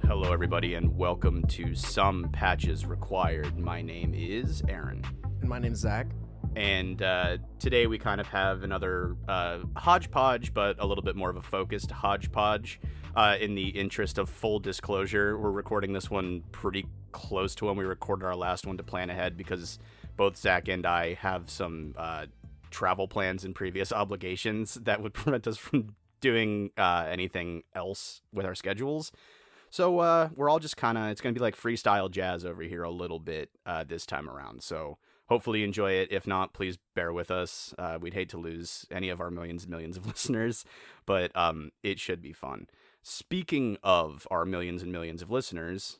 Hello, everybody, and welcome to Some Patches Required. My name is Aaron. And my name's Zach. And today we kind of have another hodgepodge, but a little bit more of a focused hodgepodge. In the interest of full disclosure, we're recording this one pretty close to when we recorded our last one to plan ahead, because both Zach and I have some travel plans and previous obligations that would prevent us from doing anything else with our schedules. So we're all just kind of, it's going to be like freestyle jazz over here a little bit this time around. So hopefully you enjoy it. If not, please bear with us. We'd hate to lose any of our millions and millions of listeners, but it should be fun. Speaking of our millions and millions of listeners,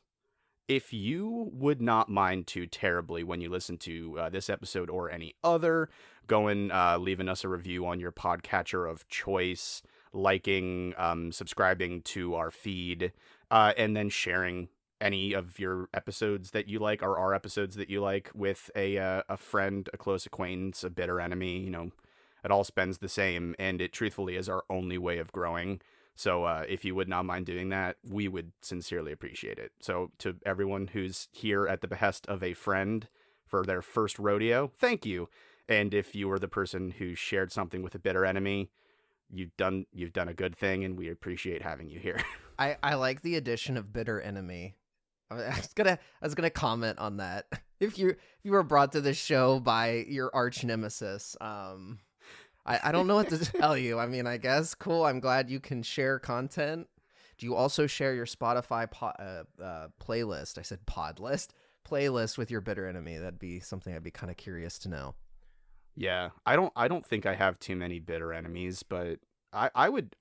if you would not mind too terribly when you listen to this episode or any other, going leaving us a review on your podcatcher of choice, liking, subscribing to our feed, and then sharing any of your episodes that you like, or our episodes that you like, with a friend, a close acquaintance, a bitter enemy. You know, it all spends the same, and it truthfully is our only way of growing. So if you would not mind doing that, we would sincerely appreciate it. So to everyone who's here at the behest of a friend for their first rodeo, thank you. And if you were the person who shared something with a bitter enemy, you've done a good thing, and we appreciate having you here. I like the addition of bitter enemy. I was gonna comment on that. If you were brought to this show by your arch nemesis, I don't know what to tell you. I mean, I guess cool. I'm glad you can share content. Do you also share your Spotify playlist? I said pod list. Playlist with your bitter enemy. That'd be something I'd be kind of curious to know. Yeah, I don't think I have too many bitter enemies, but I would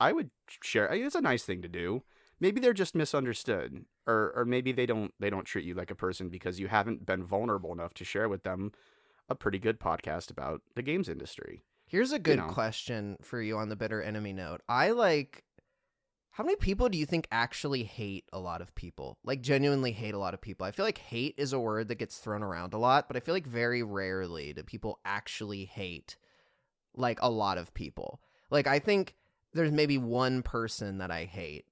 share. I mean, it's a nice thing to do. Maybe they're just misunderstood, or maybe they don't treat you like a person because you haven't been vulnerable enough to share with them a pretty good podcast about the games industry. Here's a good question for you on the bitter enemy note. How many people do you think actually hate a lot of people? Like, genuinely hate a lot of people? I feel like hate is a word that gets thrown around a lot, but I feel like very rarely do people actually hate, like, a lot of people. Like, I think there's maybe one person that I hate,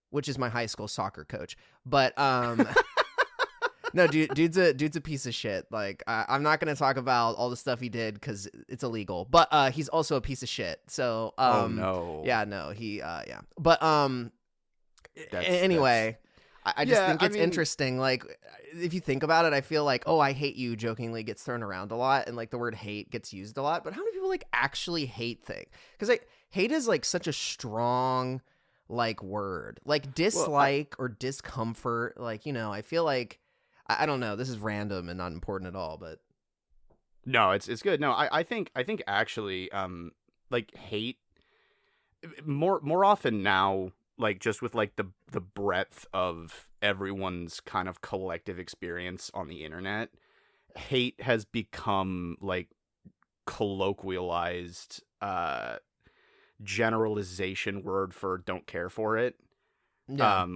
which is my high school soccer coach. But, no, dude's a piece of shit. Like, I'm not going to talk about all the stuff he did because it's illegal. But he's also a piece of shit. So, oh no, yeah, no, yeah. But anyway, I just think it's interesting. Like, if you think about it, I feel like, oh, I hate you jokingly gets thrown around a lot, and like the word hate gets used a lot. But how many people like actually hate things? Because like hate is like such a strong like word, like dislike or discomfort. Like, you know, I feel like. I don't know. This is random and not important at all, but no, it's good. No, I think actually, like hate more often now, like just with like the breadth of everyone's kind of collective experience on the internet, hate has become like colloquialized generalization word for don't care for it,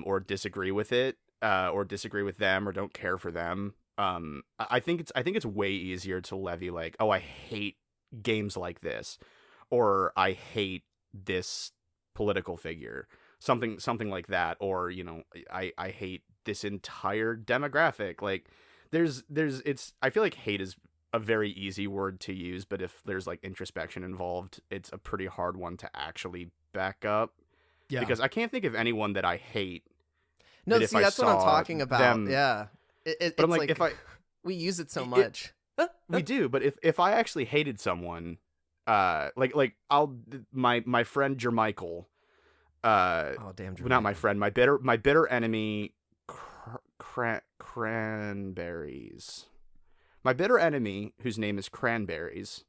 or disagree with it. Or disagree with them, or don't care for them. I think it's way easier to levy like, oh, I hate games like this, or I hate this political figure, something like that, or you know, I hate this entire demographic. Like, I feel like hate is a very easy word to use, but if there's like introspection involved, it's a pretty hard one to actually back up. Yeah, because I can't think of anyone that I hate. No, see, that's what I'm talking about. Them, yeah. But I'm like, we use it so much. We do, but if I actually hated someone, like my friend Jermichael, oh damn, Jermichael. Not my friend, my bitter enemy, Cranberries. My bitter enemy, whose name is Cranberries,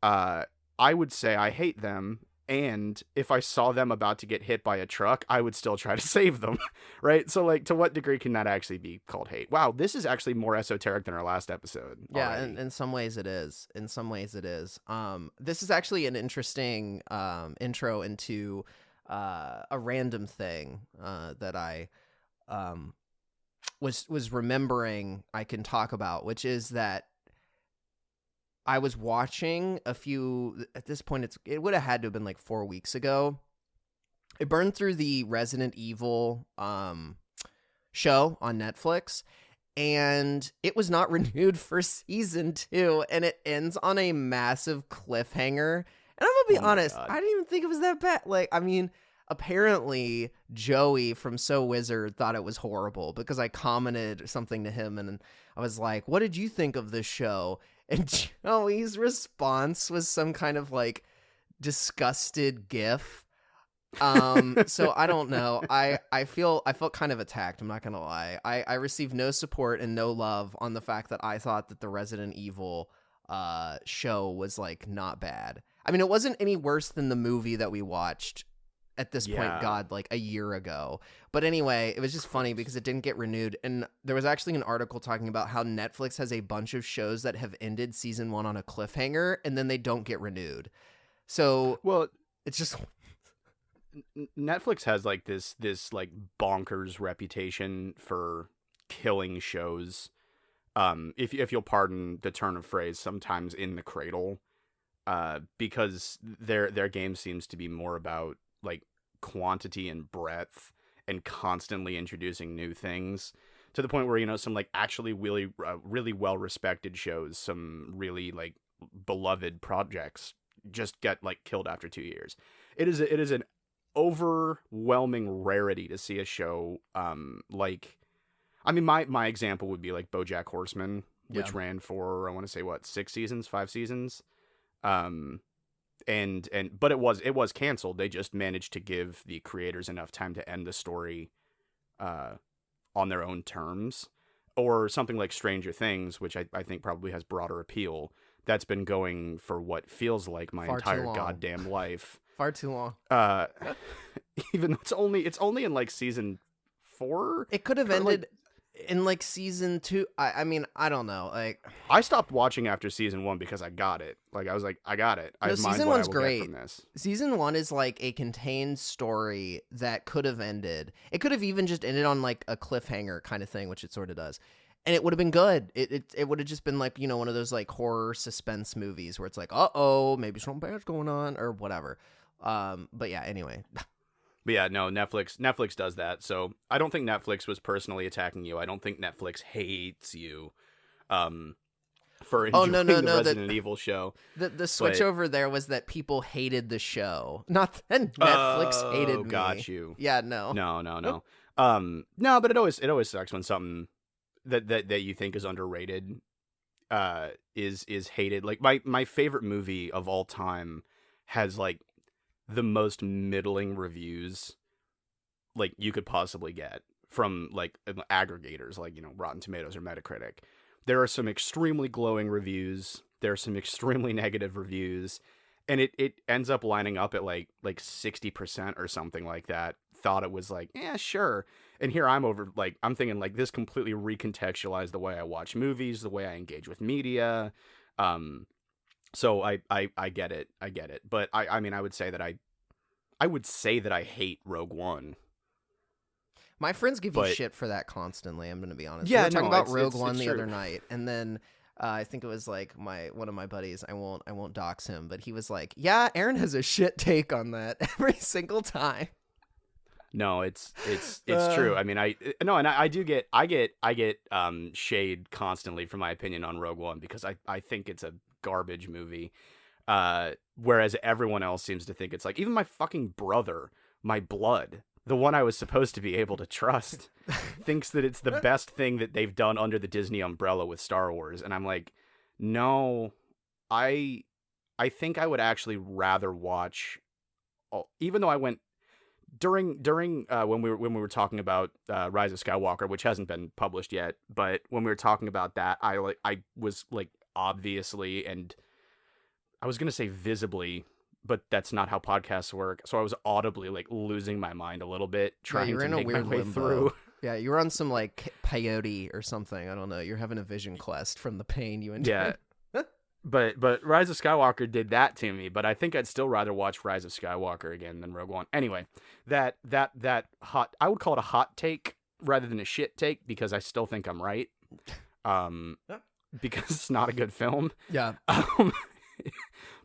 I would say I hate them and if I saw them about to get hit by a truck, I would still try to save them, right? So, like, to what degree can that actually be called hate? Wow, this is actually more esoteric than our last episode. Yeah, already. and in some ways it is. In some ways it is. This is actually an interesting intro into a random thing that I was remembering I can talk about, which is that I was watching a few, at this point it would have had to have been like 4 weeks ago. I burned through the Resident Evil show on Netflix, and it was not renewed for season 2, and it ends on a massive cliffhanger. And I'm gonna be honest, I didn't even think it was that bad. Like, I mean, apparently Joey from So Wizard thought it was horrible because I commented something to him, and I was like, what did you think of this show? And Joey's response was some kind of like disgusted gif. So I don't know. I felt kind of attacked. I'm not gonna lie. I received no support and no love on the fact that I thought that the Resident Evil show was like not bad. I mean, it wasn't any worse than the movie that we watched at this point, God, like a year ago. But anyway, it was just funny because it didn't get renewed. And there was actually an article talking about how Netflix has a bunch of shows that have ended season 1 on a cliffhanger and then they don't get renewed. So, well, it's just Netflix has like this like bonkers reputation for killing shows. If you'll pardon the turn of phrase, sometimes in the cradle, because their game seems to be more about like quantity and breadth and constantly introducing new things, to the point where, you know, some like actually really really well respected shows, some really like beloved projects just get like killed after 2 years. It is an overwhelming rarity to see a show like, I mean, my example would be like BoJack Horseman, which ran for, I want to say, what, 5 seasons. But it was canceled. They just managed to give the creators enough time to end the story on their own terms. Or something like Stranger Things, which I think probably has broader appeal. That's been going for what feels like my entire goddamn life. Far too long. Even though it's only in like season 4. It could have ended in like season 2. I mean, I don't know. Like, I stopped watching after season 1 because I got it. Like, I was like, I got it. No, season 1's great. From this. Season 1 is like a contained story that could have ended. It could have even just ended on like a cliffhanger kind of thing, which it sort of does. And it would have been good. It would have just been like, you know, one of those like horror suspense movies where it's like, uh-oh, maybe something bad's going on or whatever. But yeah, anyway. But yeah, no, Netflix does that. So I don't think Netflix was personally attacking you. I don't think Netflix hates you for enjoying the Resident Evil show. The switch over there was that people hated the show, not that Netflix hated me. Got you. Yeah, no. No. No, but it always sucks when something that you think is underrated is hated. Like my favorite movie of all time has like the most middling reviews like you could possibly get from like aggregators like, you know, Rotten Tomatoes or Metacritic. There are some extremely glowing reviews, there are some extremely negative reviews, and it ends up lining up at like 60% or something like that. Thought it was like, yeah, sure. And here I'm thinking like this completely recontextualized the way I watch movies, the way I engage with media. So I get it. But I mean, I would say that I hate Rogue One. My friends give you shit for that constantly. I'm going to be honest. Yeah, we were talking about Rogue One the other night, and then I think it was like one of my buddies. I won't dox him, but he was like, "Yeah, Aaron has a shit take on that every single time." No, it's true. I mean, I get shade constantly for my opinion on Rogue One because I think it's a garbage movie. Whereas everyone else seems to think it's like, even my fucking brother, my blood, the one I was supposed to be able to trust, thinks that it's the best thing that they've done under the Disney umbrella with Star Wars. And I'm like, no, I think I would actually rather watch, even though I went during when we were talking about Rise of Skywalker, which hasn't been published yet, but when we were talking about that, I was like obviously, and I was gonna say visibly, but that's not how podcasts work. So I was audibly like losing my mind a little bit Yeah, trying you're to in a make my weird way limbo. through. Yeah, you're on some like peyote or something. I don't know. You're having a vision quest from the pain you Yeah. endured. But Rise of Skywalker did that to me, but I think I'd still rather watch Rise of Skywalker again than Rogue One. Anyway, that hot, I would call it a hot take rather than a shit take, because I still think I'm right. Because it's not a good film. Yeah.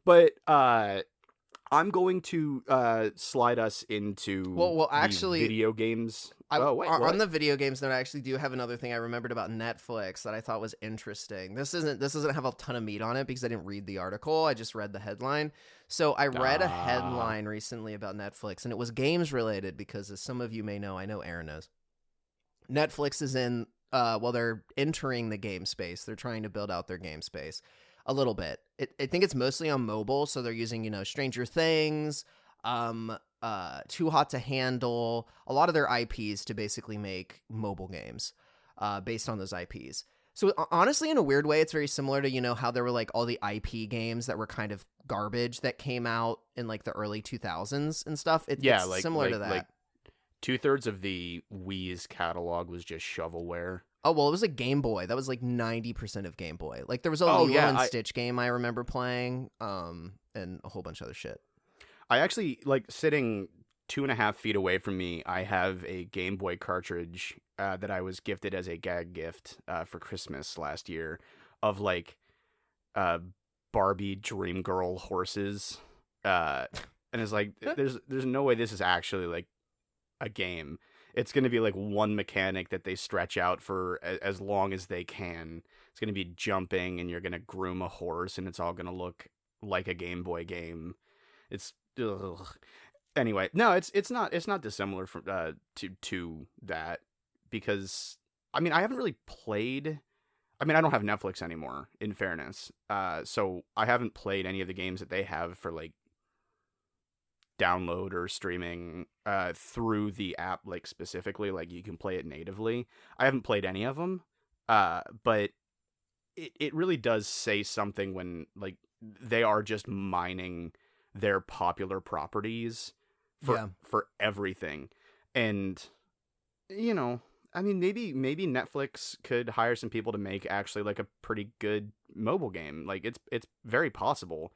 But I'm going to slide us into Well, actually, video games. On what? the video games note, I actually do have another thing I remembered about Netflix that I thought was interesting. This doesn't have a ton of meat on it because I didn't read the article. I just read the headline. So I read a headline recently about Netflix, and it was games related because, as some of you may know, I know Aaron knows, Netflix is in, they're entering the game space. They're trying to build out their game space a little bit. I think it's mostly on mobile, so they're using, Stranger Things, Too Hot to Handle, a lot of their IPs to basically make mobile games based on those IPs. So honestly, in a weird way, it's very similar to, how there were like all the IP games that were kind of garbage that came out in like the early 2000s and stuff. It's like, similar to that. Like 2/3 of the Wii's catalog was just shovelware. Oh, well, it was a Game Boy. That was like 90% of Game Boy. Like there was a Lilo and Stitch game I remember playing, and a whole bunch of other shit. I actually, like, sitting 2.5 feet away from me, I have a Game Boy cartridge that I was gifted as a gag gift for Christmas last year of, like, Barbie Dream Girl horses. And it's like, there's no way this is actually, like, a game. It's going to be, like, one mechanic that they stretch out for as long as they can. It's going to be jumping, and you're going to groom a horse, and it's all going to look like a Game Boy game. It's... Ugh. Anyway, no, it's not dissimilar from to that, because I mean, I haven't really played. I mean, I don't have Netflix anymore, in fairness. So I haven't played any of the games that they have for like download or streaming through the app, like specifically, like you can play it natively. I haven't played any of them, but it really does say something when like they are just mining their popular properties for everything. And I mean, maybe Netflix could hire some people to make actually like a pretty good mobile game. Like it's very possible,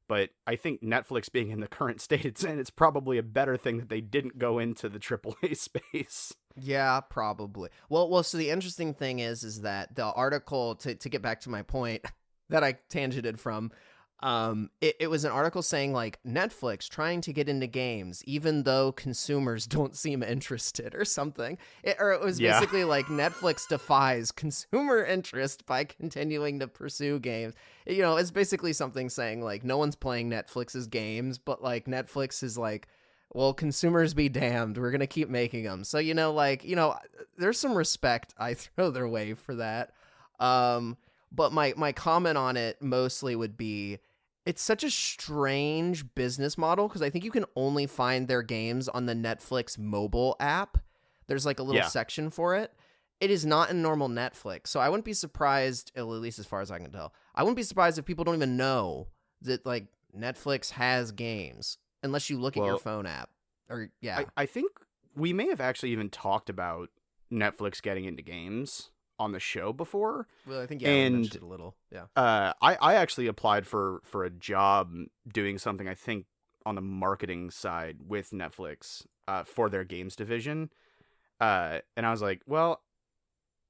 but I think Netflix being in the current state it's in, it's probably a better thing that they didn't go into the AAA space. Yeah, probably. Well, so the interesting thing is that the article, to get back to my point that I tangented from, it was an article saying like Netflix trying to get into games even though consumers don't seem interested or something. It was basically like Netflix defies consumer interest by continuing to pursue games. It's basically something saying like no one's playing Netflix's games, but like Netflix is like, well, consumers be damned, we're gonna keep making them. So there's some respect I throw their way for that. But my comment on it mostly would be, it's such a strange business model because I think you can only find their games on the Netflix mobile app. There's like a little section for it. It is not in normal Netflix. So I wouldn't be surprised, at least as far as I can tell, I wouldn't be surprised if people don't even know that like Netflix has games unless you look at your phone app. Or I think we may have actually even talked about Netflix getting into games on the show before. Well, I think we mentioned it a little. Yeah. I actually applied for a job doing something, I think, on the marketing side with Netflix for their games division. And I was like, well,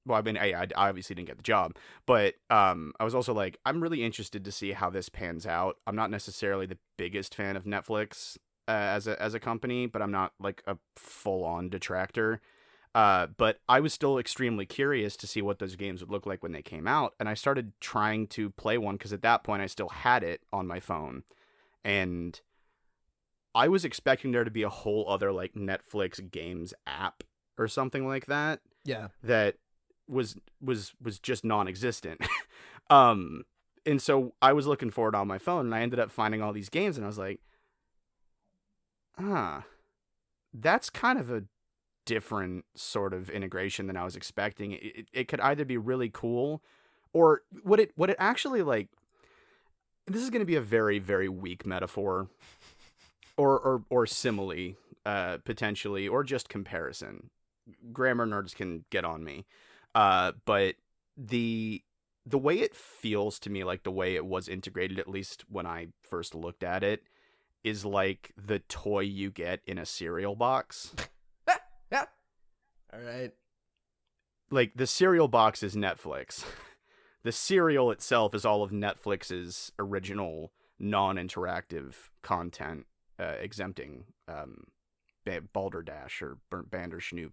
I mean, I obviously didn't get the job, but I was also like, I'm really interested to see how this pans out. I'm not necessarily the biggest fan of Netflix as a company, but I'm not like a full-on detractor. But I was still extremely curious to see what those games would look like when they came out. And I started trying to play one because at that point I still had it on my phone. And I was expecting there to be a whole other like Netflix games app or something like that. Yeah. That was just non-existent. And so I was looking for it on my phone and I ended up finding all these games and I was like, that's kind of a different sort of integration than I was expecting. It could either be really cool or would it actually like this is going to be a very, very weak metaphor or simile, potentially, or just comparison. Grammar nerds can get on me. But the way it feels to me, like the way it was integrated, at least when I first looked at it, is like the toy you get in a cereal box. All right. Like, the cereal box is Netflix. The cereal itself is all of Netflix's original non-interactive content, exempting Balderdash or Bandersnoof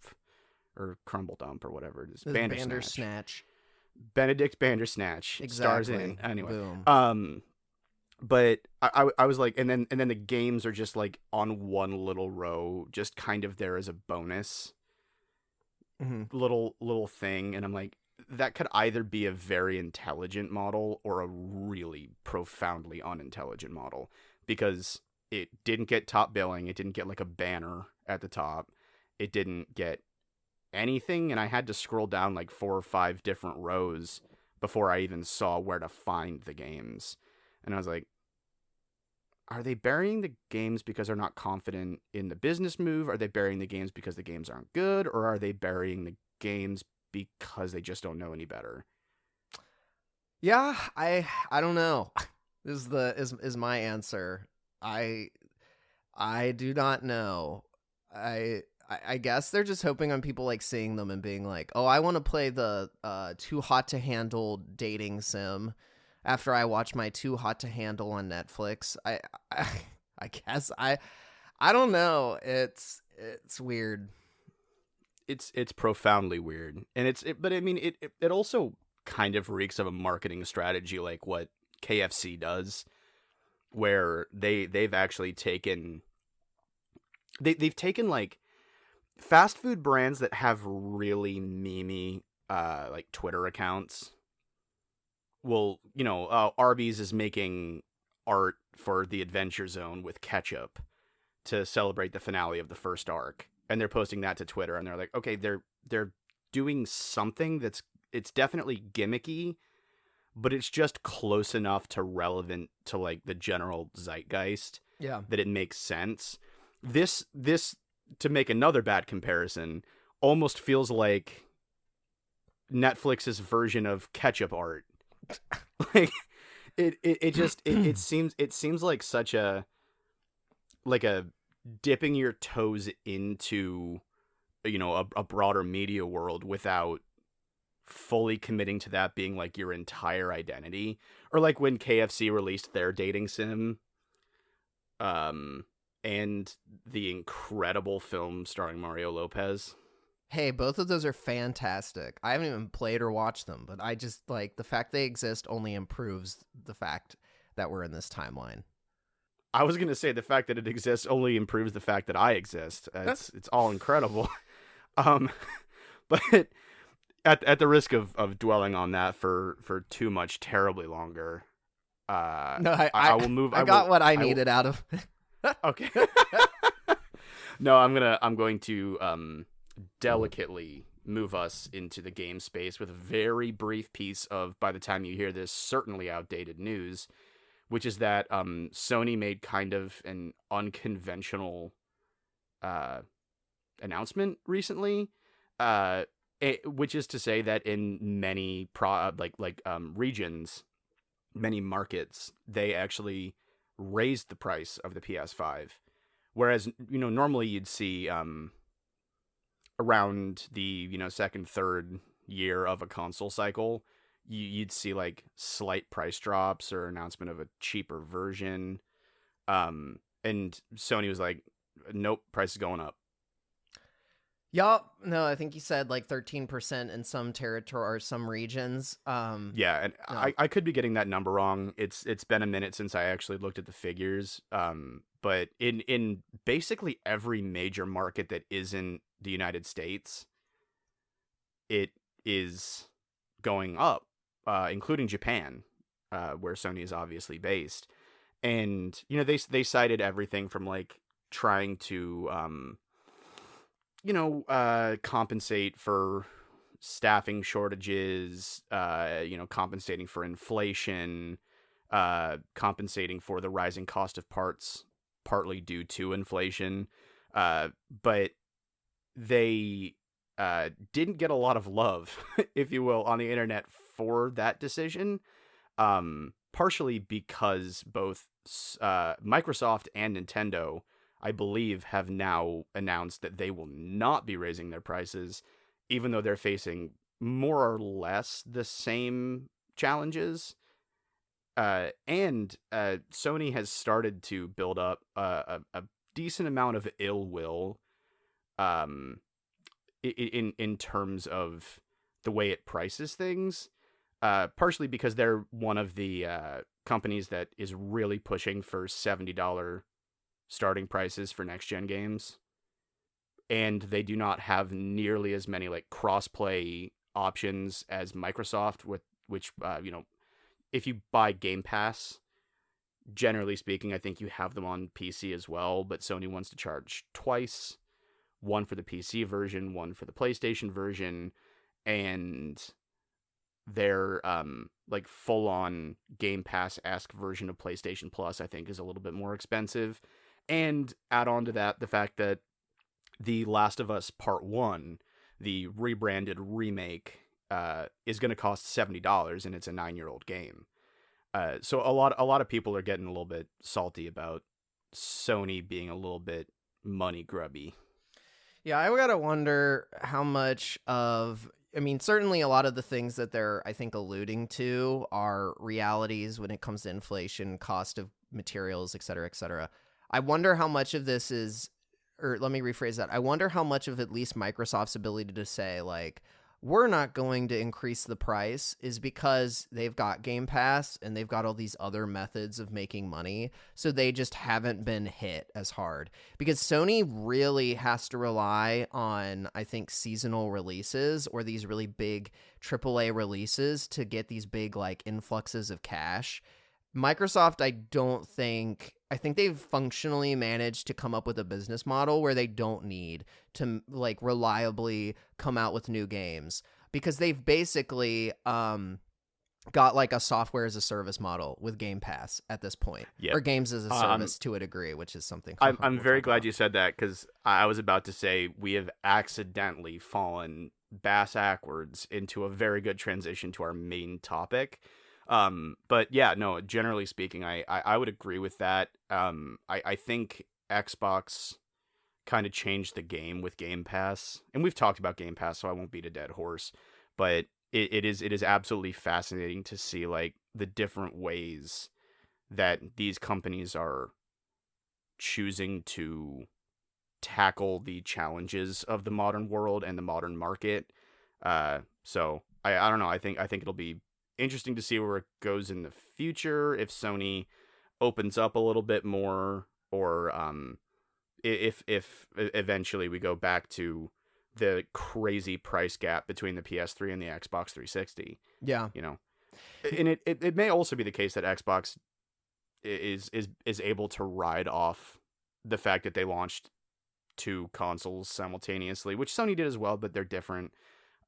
or Crumble Dump or whatever it is. Bandersnatch. Benedict Bandersnatch stars Exactly. in anyway. Boom. But I was like, and then the games are just like on one little row, just kind of there as a bonus. Little thing, and I'm like, that could either be a very intelligent model or a really profoundly unintelligent model, because it didn't get top billing, it didn't get like a banner at the top, it didn't get anything, and I had to scroll down like 4 or 5 different rows before I even saw where to find the games. And I was like, are they burying the games because they're not confident in the business move? Are they burying the games because the games aren't good? Or are they burying the games because they just don't know any better? Yeah, I don't know. Is my answer. I do not know. I guess they're just hoping on people like seeing them and being like, oh, I want to play the Too Hot to Handle dating sim after I watch my Too Hot to Handle on Netflix. I guess I don't know. It's weird. It's profoundly weird, and but I mean it also kind of reeks of a marketing strategy like what KFC does, where they've actually taken they've taken like fast food brands that have really memey like Twitter accounts. Well, Arby's is making art for the Adventure Zone with ketchup to celebrate the finale of the first arc, and they're posting that to Twitter, and they're like, okay, they're doing something it's definitely gimmicky, but it's just close enough to relevant to like the general zeitgeist, that it makes sense. This to make another bad comparison, almost feels like Netflix's version of ketchup art. Like it seems like such a dipping your toes into a broader media world without fully committing to that being like your entire identity. Or like when KFC released their dating sim, and the incredible film starring Mario Lopez. Hey, both of those are fantastic. I haven't even played or watched them, but I just like the fact they exist only improves the fact that we're in this timeline. I was going to say the fact that it exists only improves the fact that I exist. It's all incredible. But at the risk of dwelling on that for too much terribly longer, no, I will move. I got what I needed out of. Okay. No, I'm going to delicately move us into the game space with a very brief piece of, by the time you hear this, certainly outdated news, which is that Sony made kind of an unconventional announcement recently, which is to say that in many regions, many markets, they actually raised the price of the PS5, whereas normally you'd see around the second, third year of a console cycle, you'd see like slight price drops or announcement of a cheaper version, and Sony was like, nope, price is going up. Yup. No, I think you said like 13% in some territory or some regions. Yeah, and no. I could be getting that number wrong. It's been a minute since I actually looked at the figures. But in basically every major market that isn't the United States, it is going up, including Japan, where Sony is obviously based. And they cited everything from like trying to compensate for staffing shortages, compensating for inflation, compensating for the rising cost of parts, partly due to inflation. But they didn't get a lot of love, if you will, on the internet for that decision. Partially because both Microsoft and Nintendo, I believe, have now announced that they will not be raising their prices, even though they're facing more or less the same challenges. And Sony has started to build up a decent amount of ill will in terms of the way it prices things. Partially because they're one of the companies that is really pushing for $70 starting prices for next gen games, and they do not have nearly as many like cross-play options as Microsoft, with which if you buy Game Pass, generally speaking, I think you have them on PC as well, but Sony wants to charge twice, one for the PC version, one for the PlayStation version, and their like full-on Game Pass-esque version of PlayStation Plus, I think, is a little bit more expensive. And add on to that the fact that The Last of Us Part 1, the rebranded remake, is going to cost $70, and it's a 9-year-old game. So a lot of people are getting a little bit salty about Sony being a little bit money grubby. Yeah, I gotta wonder how much of... I mean, certainly a lot of the things that they're, I think, alluding to are realities when it comes to inflation, cost of materials, et cetera, et cetera. I wonder how much of this is, or let me rephrase that. I wonder how much of at least Microsoft's ability to say, like, we're not going to increase the price is because they've got Game Pass and they've got all these other methods of making money. So they just haven't been hit as hard, because Sony really has to rely on, I think, seasonal releases or these really big AAA releases to get these big like influxes of cash. Microsoft, I think they've functionally managed to come up with a business model where they don't need to like reliably come out with new games, because they've basically got like a software as a service model with Game Pass at this point, or games as a service to a degree, which is something. I'm very glad you said that, because I was about to say we have accidentally fallen bass backwards into a very good transition to our main topic. But yeah, no, generally speaking, I would agree with that. I think Xbox kind of changed the game with Game Pass, and we've talked about Game Pass, so I won't beat a dead horse, but it is absolutely fascinating to see like the different ways that these companies are choosing to tackle the challenges of the modern world and the modern market. So I don't know. I think it'll be interesting to see where it goes in the future, if Sony opens up a little bit more, or if eventually we go back to the crazy price gap between the PS3 and the Xbox 360. Yeah. And it may also be the case that Xbox is able to ride off the fact that they launched two consoles simultaneously, which Sony did as well, but they're different.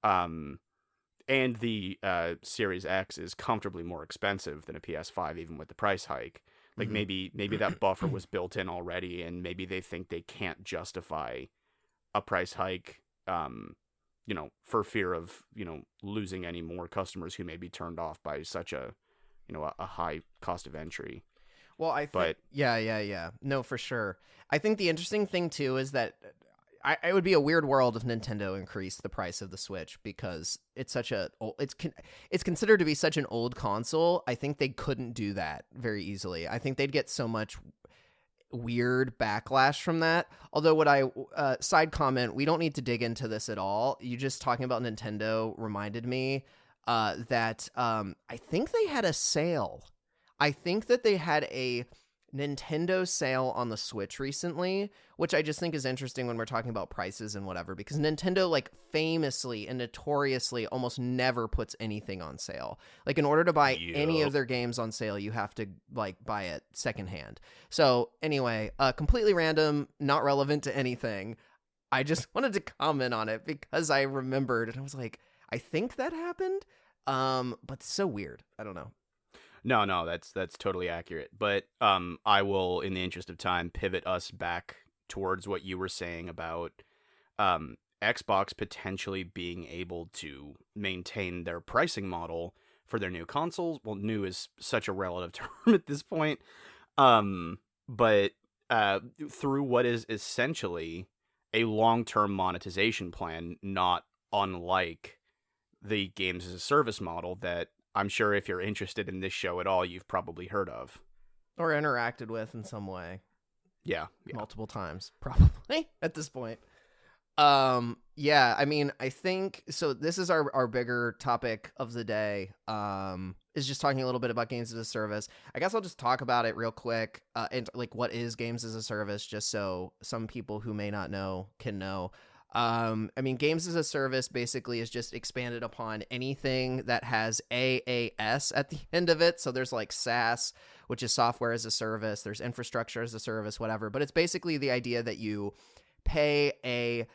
And the Series X is comfortably more expensive than a PS5, even with the price hike. Like maybe that buffer was built in already, and maybe they think they can't justify a price hike, for fear of, losing any more customers who may be turned off by such a high cost of entry. Well, yeah. No, for sure. I think the interesting thing too is that it would be a weird world if Nintendo increased the price of the Switch, because it's it's considered to be such an old console. I think they couldn't do that very easily. I think they'd get so much weird backlash from that. Although side comment, we don't need to dig into this at all. You just talking about Nintendo reminded me that I think they had a sale. I think that they had a Nintendo sale on the Switch recently, which I just think is interesting when we're talking about prices and whatever, because Nintendo like famously and notoriously almost never puts anything on sale. Like in order to buy any of their games on sale, you have to like buy it secondhand. So anyway, completely random, not relevant to anything. I just wanted to comment on it because I remembered and I was like, I think that happened. But so weird. I don't know. No, that's totally accurate. But I will, in the interest of time, pivot us back towards what you were saying about Xbox potentially being able to maintain their pricing model for their new consoles. Well, new is such a relative term at this point. But through what is essentially a long-term monetization plan, not unlike the games as a service model that I'm sure if you're interested in this show at all, you've probably heard of. Or interacted with in some way. Yeah. Multiple times, probably, at this point. Yeah, I mean, I think so. This is our bigger topic of the day. Is just talking a little bit about games as a service. I guess I'll just talk about it real quick. And like, what is games as a service, just so some people who may not know can know. I mean, games as a service basically is just expanded upon anything that has AAS at the end of it. So there's like SaaS, which is software as a service. There's infrastructure as a service, whatever. But it's basically the idea that you pay a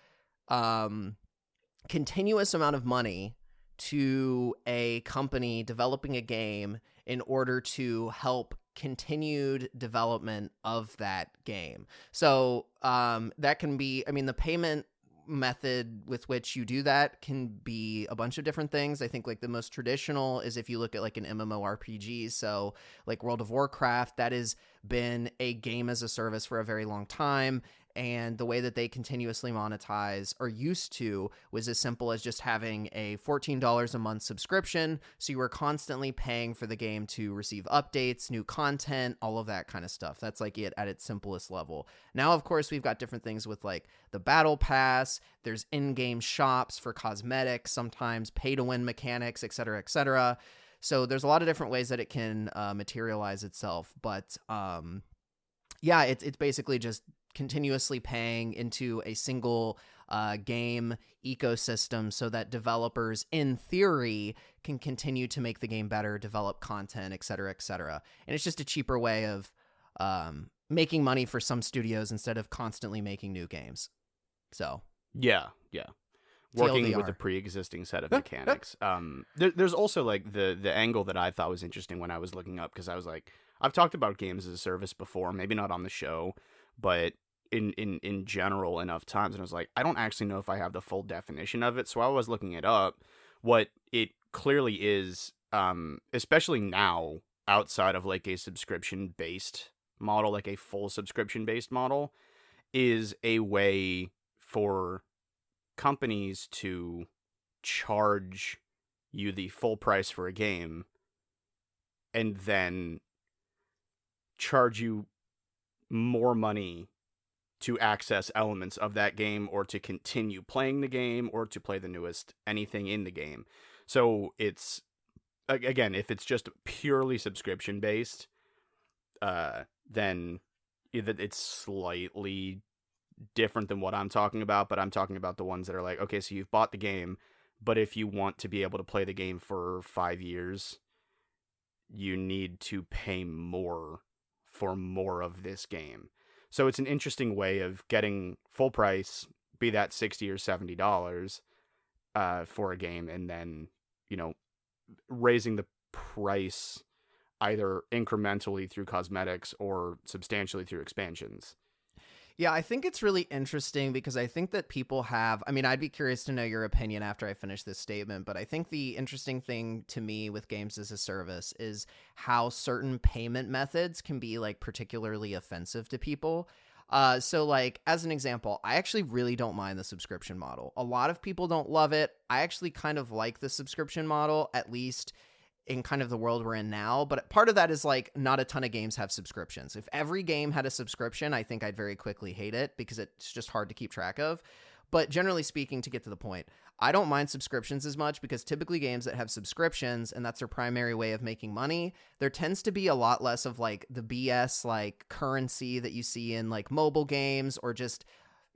continuous amount of money to a company developing a game in order to help continued development of that game. So that can be, I mean, the payment method with which you do that can be a bunch of different things. I think like the most traditional is if you look at like an MMORPG, so like World of Warcraft, that has been a game as a service for a very long time. And the way that they continuously monetize or used to was as simple as just having a $14 a month subscription. So you were constantly paying for the game to receive updates, new content, all of that kind of stuff. That's like it at its simplest level. Now, of course, we've got different things with like the battle pass. There's in-game shops for cosmetics, sometimes pay-to-win mechanics, et cetera, et cetera. So there's a lot of different ways that it can materialize itself. But yeah, it's basically just continuously paying into a single game ecosystem so that developers, in theory, can continue to make the game better, develop content, et cetera, et cetera. And it's just a cheaper way of making money for some studios instead of constantly making new games. So Yeah. Working TLDR. with a pre-existing set of mechanics. There's also like the angle that I thought was interesting when I was looking up, because I was like, I've talked about games as a service before, maybe not on the show, but in general enough times, and I was like, I don't actually know if I have the full definition of it. So I was looking it up. What it clearly is, especially now, outside of like a subscription based model, like a full subscription based model, is a way for companies to charge you the full price for a game and then charge you more money to access elements of that game, or to continue playing the game, or to play the newest anything in the game. So it's, again, if it's just purely subscription based, then it's slightly different than what I'm talking about. But I'm talking about the ones that are like, okay, so you've bought the game, but if you want to be able to play the game for 5 years, you need to pay more for more of this game. So it's an interesting way of getting full price, be that $60 or $70 for a game, and then, you know, raising the price either incrementally through cosmetics or substantially through expansions. Yeah, I think it's really interesting because I think that people have, I mean, I'd be curious to know your opinion after I finish this statement, but I think the interesting thing to me with games as a service is how certain payment methods can be like particularly offensive to people. So like, as an example, I actually really don't mind the subscription model. A lot of people don't love it. I actually kind of like the subscription model, at least in kind of the world we're in now. But part of that is like not a ton of games have subscriptions. If every game had a subscription, I think I'd very quickly hate it because it's just hard to keep track of. But generally speaking, to get to the point, I don't mind subscriptions as much because typically games that have subscriptions and that's their primary way of making money, there tends to be a lot less of like the BS like currency that you see in like mobile games, or just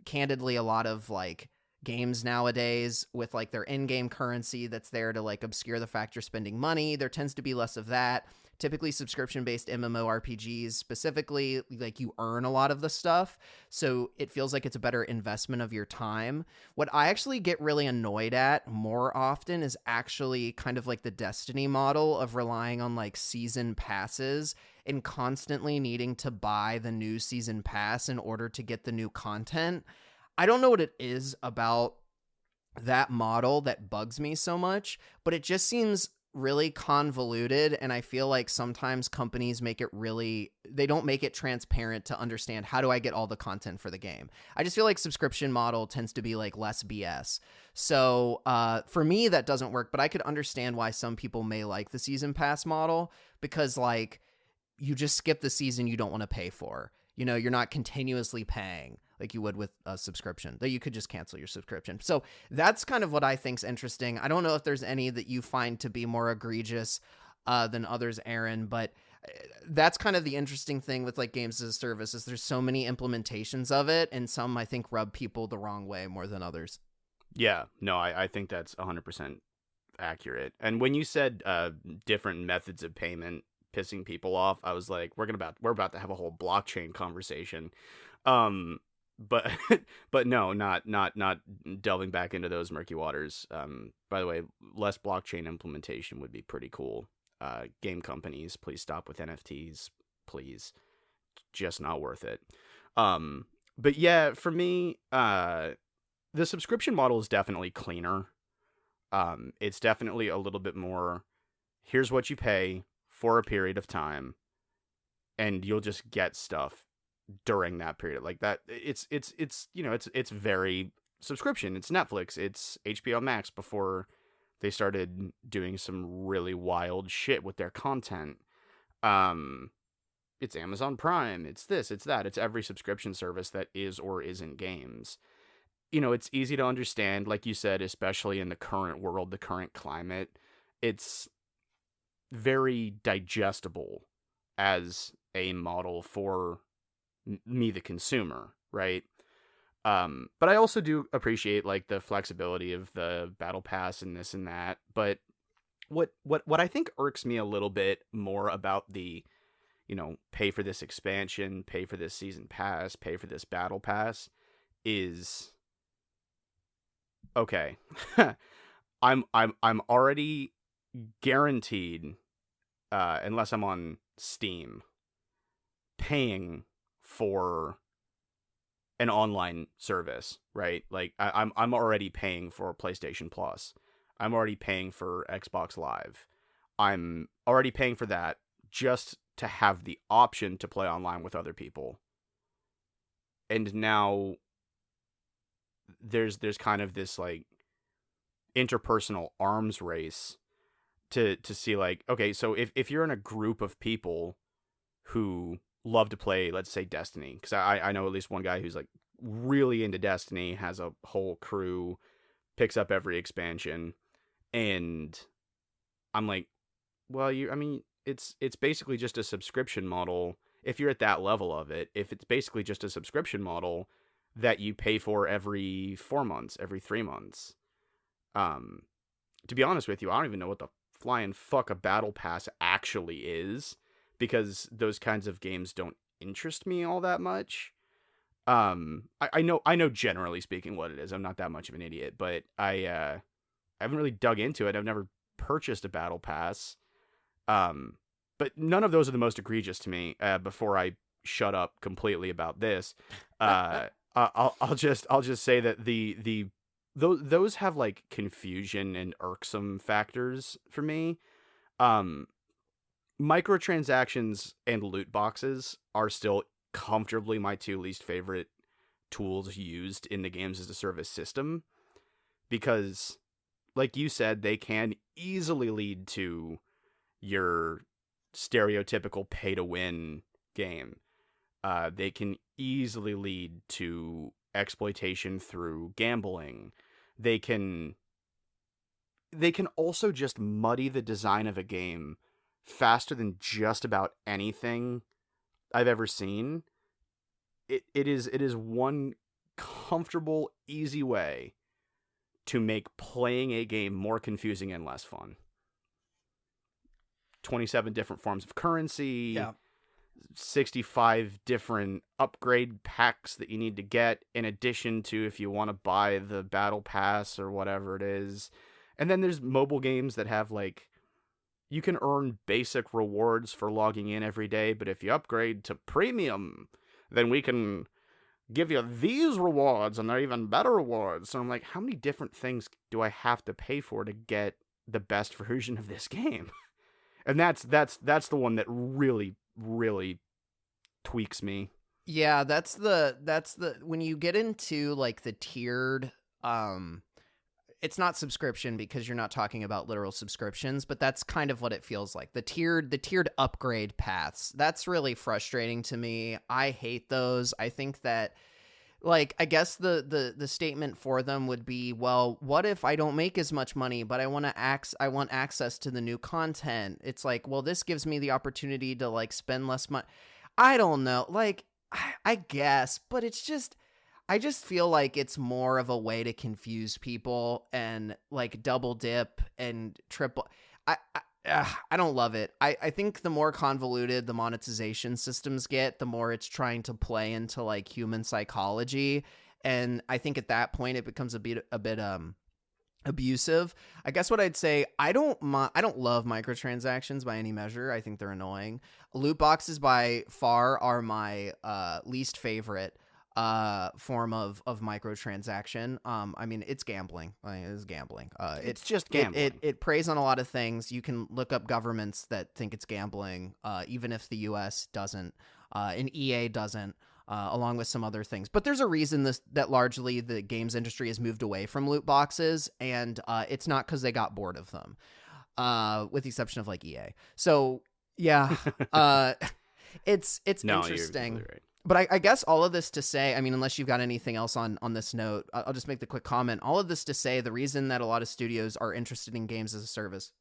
candidly a lot of like games nowadays with like their in-game currency that's there to like obscure the fact you're spending money. There tends to be less of that. Typically subscription-based MMORPGs specifically, like you earn a lot of the stuff, so it feels like it's a better investment of your time. What I actually get really annoyed at more often is actually kind of like the Destiny model of relying on like season passes and constantly needing to buy the new season pass in order to get the new content. I don't know what it is about that model that bugs me so much, but it just seems really convoluted, and I feel like sometimes companies they don't make it transparent to understand how do I get all the content for the game. I just feel like subscription model tends to be like less BS. So for me that doesn't work, but I could understand why some people may like the season pass model, because like you just skip the season you don't want to pay for. You know, you're not continuously paying like you would with a subscription, that you could just cancel your subscription. So that's kind of what I think's interesting. I don't know if there's any that you find to be more egregious than others, Aaron, but that's kind of the interesting thing with like games as a service is there's so many implementations of it, and some I think rub people the wrong way more than others. Yeah, no, I think that's 100% accurate. And when you said different methods of payment pissing people off, I was like, we're about to have a whole blockchain conversation. But but no, not delving back into those murky waters. By the way, less blockchain implementation would be pretty cool. Game companies, please stop with NFTs, please. Just not worth it. But yeah, for me, the subscription model is definitely cleaner. It's definitely a little bit more, here's what you pay for a period of time, and you'll just get stuff during that period. Like that, it's you know, it's very subscription. It's Netflix, it's HBO Max before they started doing some really wild shit with their content. It's Amazon Prime, it's this, it's that, it's every subscription service that is or isn't games. You know, it's easy to understand, like you said, especially in the current world, the current climate. It's very digestible as a model for me, the consumer, right? But I also do appreciate like the flexibility of the battle pass and this and that. But what I think irks me a little bit more about the, you know, pay for this expansion, pay for this season pass, pay for this battle pass is, okay, I'm already guaranteed, unless I'm on Steam, paying for an online service, right? Like I'm already paying for PlayStation Plus. I'm already paying for Xbox Live. I'm already paying for that just to have the option to play online with other people. And now there's kind of this like interpersonal arms race to see like, okay, so if you're in a group of people who love to play, let's say Destiny, because I know at least one guy who's like really into Destiny, has a whole crew, picks up every expansion, and I'm like, well, it's basically just a subscription model. If you're at that level of it, if it's basically just a subscription model that you pay for every 4 months, every 3 months. To be honest with you, I don't even know what the flying fuck a battle pass actually is, because those kinds of games don't interest me all that much. I know generally speaking what it is. I'm not that much of an idiot, but I haven't really dug into it. I've never purchased a battle pass. But none of those are the most egregious to me. Before I shut up completely about this, I'll just say that those have like confusion and irksome factors for me. Microtransactions and loot boxes are still comfortably my two least favorite tools used in the games as a service system, because like you said, they can easily lead to your stereotypical pay to win game. They can easily lead to exploitation through gambling. They can also just muddy the design of a game faster than just about anything I've ever seen. It is one comfortable, easy way to make playing a game more confusing and less fun. 27 different forms of currency. Yeah. 65 different upgrade packs that you need to get, in addition to if you want to buy the battle pass or whatever it is. And then there's mobile games that have, like, you can earn basic rewards for logging in every day, but if you upgrade to premium, then we can give you these rewards, and they're even better rewards. So I'm like, how many different things do I have to pay for to get the best version of this game? And that's the one that really, really tweaks me. Yeah, that's the when you get into like the tiered, it's not subscription because you're not talking about literal subscriptions, but that's kind of what it feels like. The tiered upgrade paths. That's really frustrating to me. I hate those. I think that, like, I guess the statement for them would be, well, what if I don't make as much money, but I want access to the new content? It's like, well, this gives me the opportunity to, like, spend less money. I don't know. Like, I guess, but it's just, I just feel like it's more of a way to confuse people and, like, double dip and triple. I don't love it. I think the more convoluted the monetization systems get, the more it's trying to play into, like, human psychology. And I think at that point it becomes a bit abusive. I guess what I'd say, I don't love microtransactions by any measure. I think they're annoying. Loot boxes by far are my least favorite form of microtransaction. I mean, it's gambling. It's gambling. It's just gambling. It preys on a lot of things. You can look up governments that think it's gambling, even if the U.S. doesn't, and EA doesn't, along with some other things. But there's a reason that largely the games industry has moved away from loot boxes, and it's not because they got bored of them, with the exception of, like, EA. So yeah, it's No, interesting. you're right. But I guess all of this to say, I mean, unless you've got anything else on this note, I'll just make the quick comment. All of this to say, the reason that a lot of studios are interested in games as a service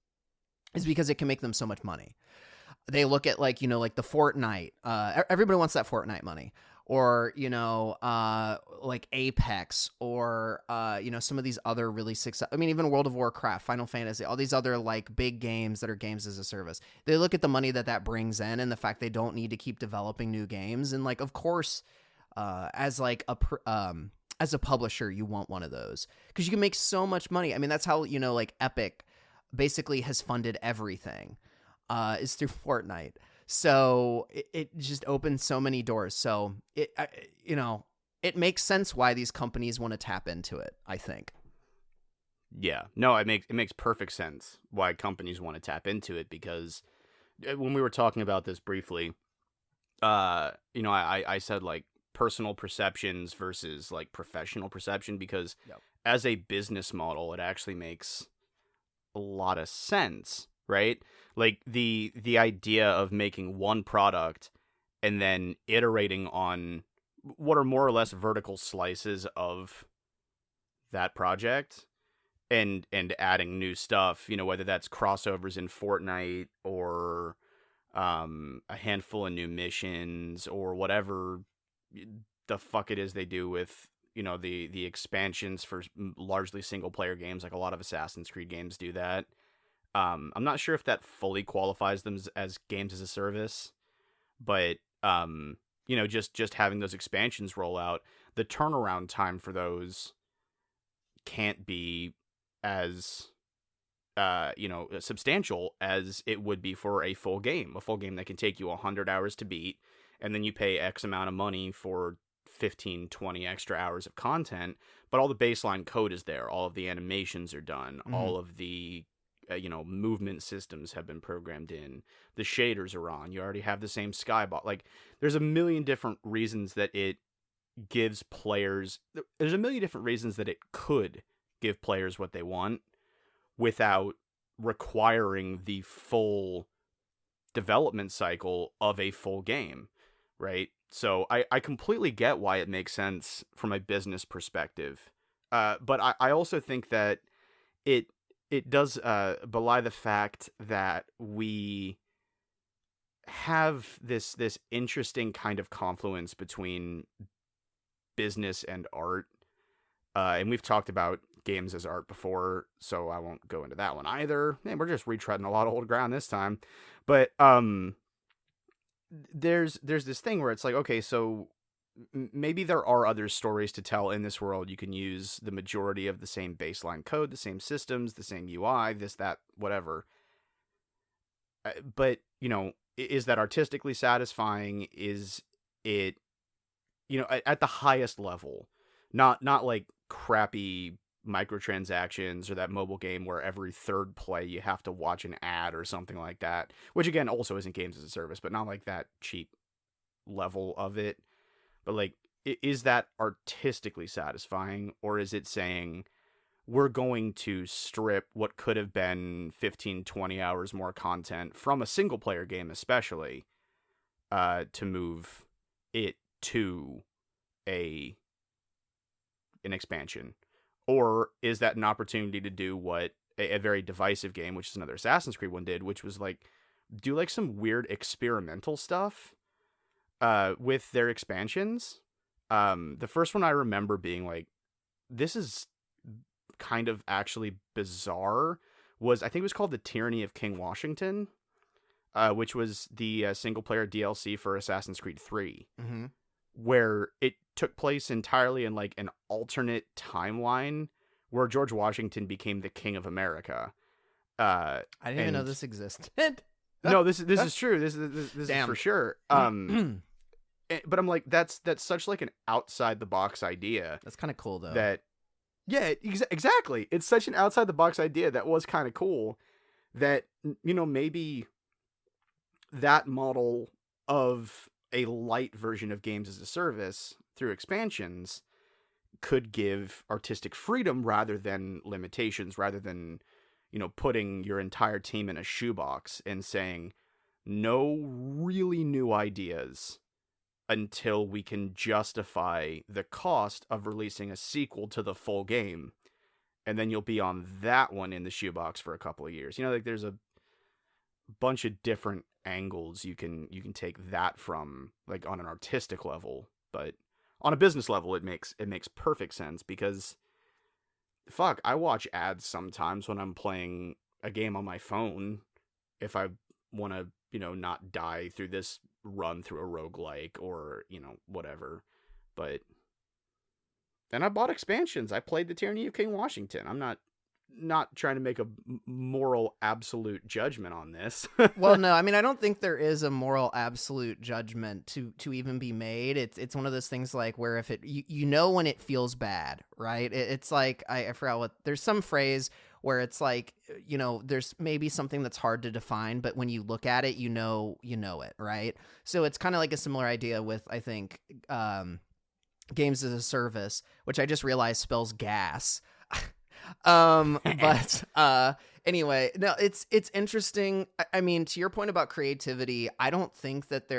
is because it can make them so much money. They look at, like, like the Fortnite. Everybody wants that Fortnite money. Or, like Apex, or, some of these other really successful, I mean, even World of Warcraft, Final Fantasy, all these other, like, big games that are games as a service. They look at the money that brings in and the fact they don't need to keep developing new games. And, like, of course, as a publisher, you want one of those because you can make so much money. I mean, that's how, like, Epic basically has funded everything, is through Fortnite. So it just opens so many doors. So it makes sense why these companies want to tap into it, I think. Yeah, no, it makes perfect sense why companies want to tap into it, because when we were talking about this briefly, I said, like, personal perceptions versus, like, professional perception, because as a business model, it actually makes a lot of sense. Right? Like, the idea of making one product and then iterating on what are more or less vertical slices of that project and adding new stuff, whether that's crossovers in Fortnite or a handful of new missions or whatever the fuck it is they do with, the expansions for largely single player games. Like, a lot of Assassin's Creed games do that. I'm not sure if that fully qualifies them as games as a service, but just having those expansions roll out, the turnaround time for those can't be as substantial as it would be for a full game that can take you 100 hours to beat, and then you pay X amount of money for 15, 20 extra hours of content, but all the baseline code is there, all of the animations are done, all of the movement systems have been programmed in, the shaders are on, you already have the same skybot. Like, there's a million different reasons that it gives players, there's a million different reasons that it could give players what they want without requiring the full development cycle of a full game, right? So I completely get why it makes sense from a business perspective. But I also think that it does belie the fact that we have this interesting kind of confluence between business and art. And we've talked about games as art before, so I won't go into that one either. Man, we're just retreading a lot of old ground this time. But there's this thing where it's like, okay, so maybe there are other stories to tell in this world. You can use the majority of the same baseline code, the same systems, the same UI, this, that, whatever. But, you know, is that artistically satisfying? Is it, you know, at the highest level, not like crappy microtransactions or that mobile game where every third play you have to watch an ad or something like that, which again also isn't games as a service, but not like that cheap level of it. But like, is that artistically satisfying, or is it saying we're going to strip what could have been 15, 20 hours more content from a single player game, especially, to move it to an expansion? Or is that an opportunity to do what a very divisive game, which is another Assassin's Creed one, did, which was like do like some weird experimental stuff with their expansions. The first one I remember being like, this is kind of actually bizarre, was, I think it was called The Tyranny of King Washington, which was the single player DLC for Assassin's Creed 3, where it took place entirely in like an alternate timeline where George Washington became the King of America. I didn't even know this existed. No, this is true. This is for sure. But I'm like, that's such like an outside the box idea. That's kind of cool though. That, yeah, exactly. It's such an outside the box idea that was kind of cool. That, you know, maybe that model of a light version of games as a service through expansions could give artistic freedom rather than limitations, rather than, you know, putting your entire team in a shoebox and saying no really new ideas until we can justify the cost of releasing a sequel to the full game. And then you'll be on that one in the shoebox for a couple of years. You know, like there's a bunch of different angles you can take that from, like on an artistic level, but on a business level, it makes perfect sense, because fuck, I watch ads sometimes when I'm playing a game on my phone if I want to, you know, not die through this run through a roguelike or, you know, whatever. But then I bought expansions. I played the Tyranny of King Washington. I'm not trying to make a moral absolute judgment on this. Well, no, I mean, I don't think there is a moral absolute judgment to even be made. It's one of those things like where if it, you know, when it feels bad, right? It's like, I forgot what, there's some phrase where it's like, you know, there's maybe something that's hard to define, but when you look at it, you know it, right? So it's kind of like a similar idea with, I think, games as a service, which I just realized spells gas. But anyway, no, it's interesting. I mean, to your point about creativity, I don't think that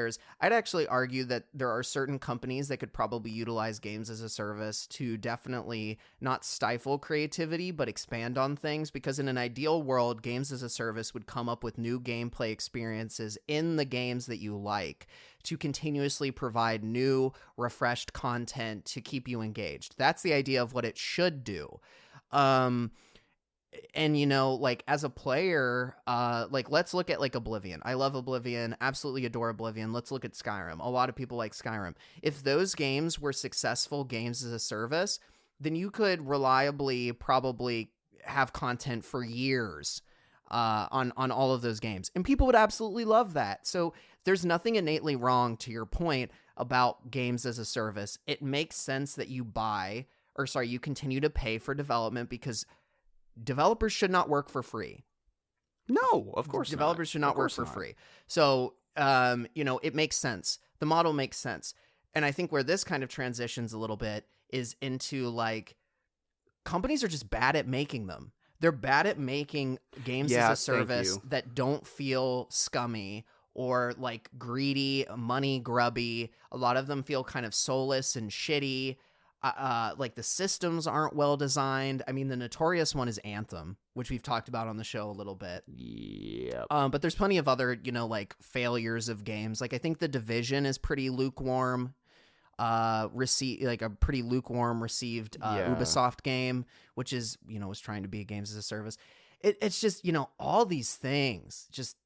I'd actually argue that there are certain companies that could probably utilize games as a service to definitely not stifle creativity, but expand on things, because in an ideal world, games as a service would come up with new gameplay experiences in the games that you like to continuously provide new, refreshed content to keep you engaged. That's the idea of what it should do. And you know, like as a player, like let's look at like Oblivion. I love Oblivion, absolutely adore Oblivion. Let's look at Skyrim. A lot of people like Skyrim. If those games were successful games as a service, then you could reliably probably have content for years on all of those games, and people would absolutely love that. So there's nothing innately wrong, to your point, about games as a service. It makes sense that you continue to pay for development, because developers should not work for free. No, of course developers should not work for free. So, you know, it makes sense. The model makes sense. And I think where this kind of transitions a little bit is into like, companies are just bad at making them. They're bad at making games as a service that don't feel scummy or like greedy, money grubby. A lot of them feel kind of soulless and shitty. Like the systems aren't well designed. I mean, the notorious one is Anthem, which we've talked about on the show a little bit. Yeah. But there's plenty of other, you know, like failures of games. Like I think The Division is pretty lukewarm. receive like a pretty lukewarm received Ubisoft game, which is, was trying to be games as a service. It's just, all these things, just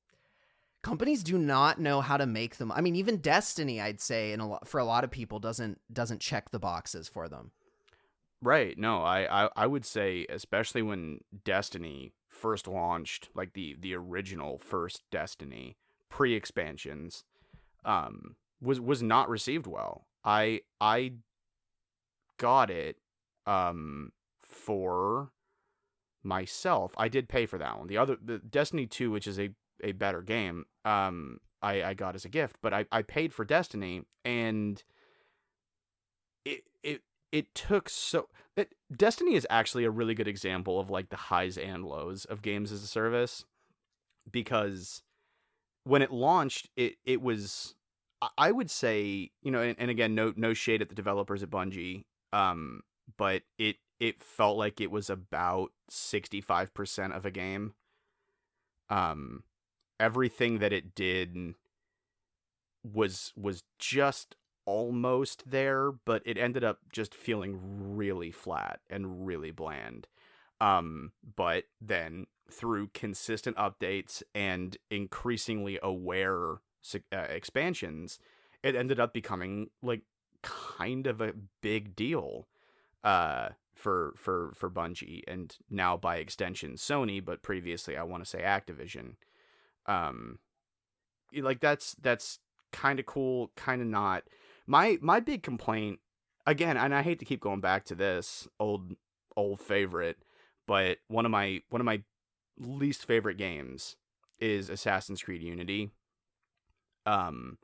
companies do not know how to make them. I mean, even Destiny, I'd say, for a lot of people, doesn't check the boxes for them. Right. No, I would say, especially when Destiny first launched, like the original first Destiny pre-expansions, was not received well. I got it for myself. I did pay for that one. The Destiny 2, which is a better game, I got as a gift, but I paid for Destiny, and it took Destiny is actually a really good example of like the highs and lows of games as a service, because when it launched, it was, I would say, and again, no shade at the developers at Bungie, but it felt like it was about 65% of a game. Everything that it did was just almost there, but it ended up just feeling really flat and really bland. But then through consistent updates and increasingly aware expansions, it ended up becoming like kind of a big deal for Bungie, and now by extension Sony, but previously I want to say Activision. Like that's kind of cool, kind of not. My big complaint, again, and I hate to keep going back to this old favorite, but one of my least favorite games is Assassin's Creed Unity. And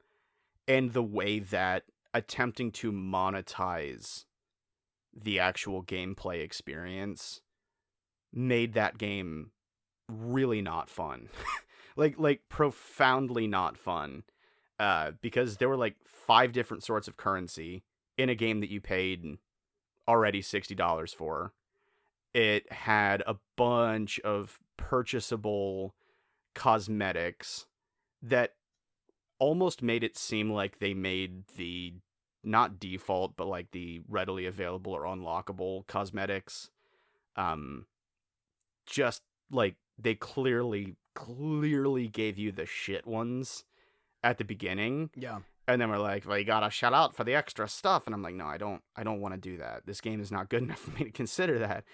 the way that attempting to monetize the actual gameplay experience made that game really not fun. like profoundly not fun. Because there were like 5 different sorts of currency in a game that you paid already $60 for. It had a bunch of purchasable cosmetics that almost made it seem like they made the, not default, but like the readily available or unlockable cosmetics. Just like they clearly gave you the shit ones at the beginning. Yeah. And then we're like, well, you gotta shell out for the extra stuff. And I'm like, no, I don't want to do that. This game is not good enough for me to consider that.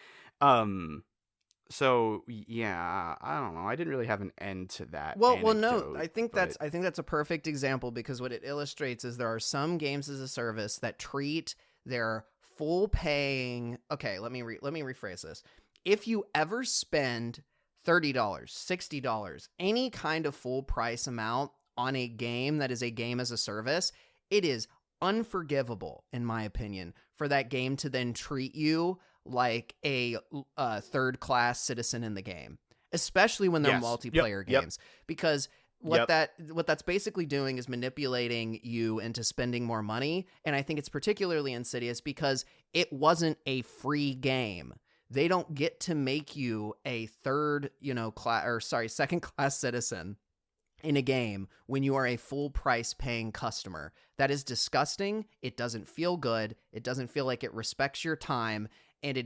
So yeah, I don't know. I didn't really have an end to that. Well, no, I think that's a perfect example, because what it illustrates is there are some games as a service that treat their full paying. Okay, let me rephrase this. If you ever spend $30, $60, any kind of full price amount on a game that is a game as a service, it is unforgivable, in my opinion, for that game to then treat you like a third-class citizen in the game, especially when they're multiplayer games. Because what that's basically doing is manipulating you into spending more money, and I think it's particularly insidious because it wasn't a free game. They don't get to make you a second-class citizen in a game when you are a full price paying customer. That is disgusting. It doesn't feel good. It doesn't feel like it respects your time, and it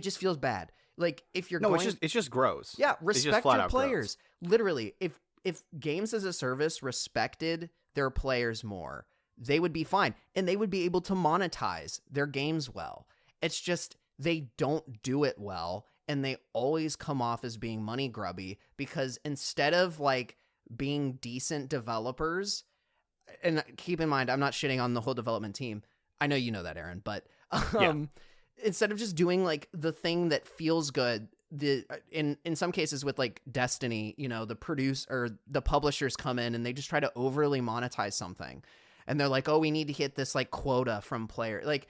just feels bad. Like if you're it's just gross. Yeah, respect your players. Gross. Literally, if games as a service respected their players more, they would be fine, and they would be able to monetize their games well. It's just they don't do it well, and they always come off as being money grubby, because instead of like being decent developers, and keep in mind, I'm not shitting on the whole development team. I know you know that, Aaron, but instead of just doing like the thing that feels good, in some cases with like Destiny, the publishers come in and they just try to overly monetize something, and they're like, oh, we need to hit this like quota from player. Like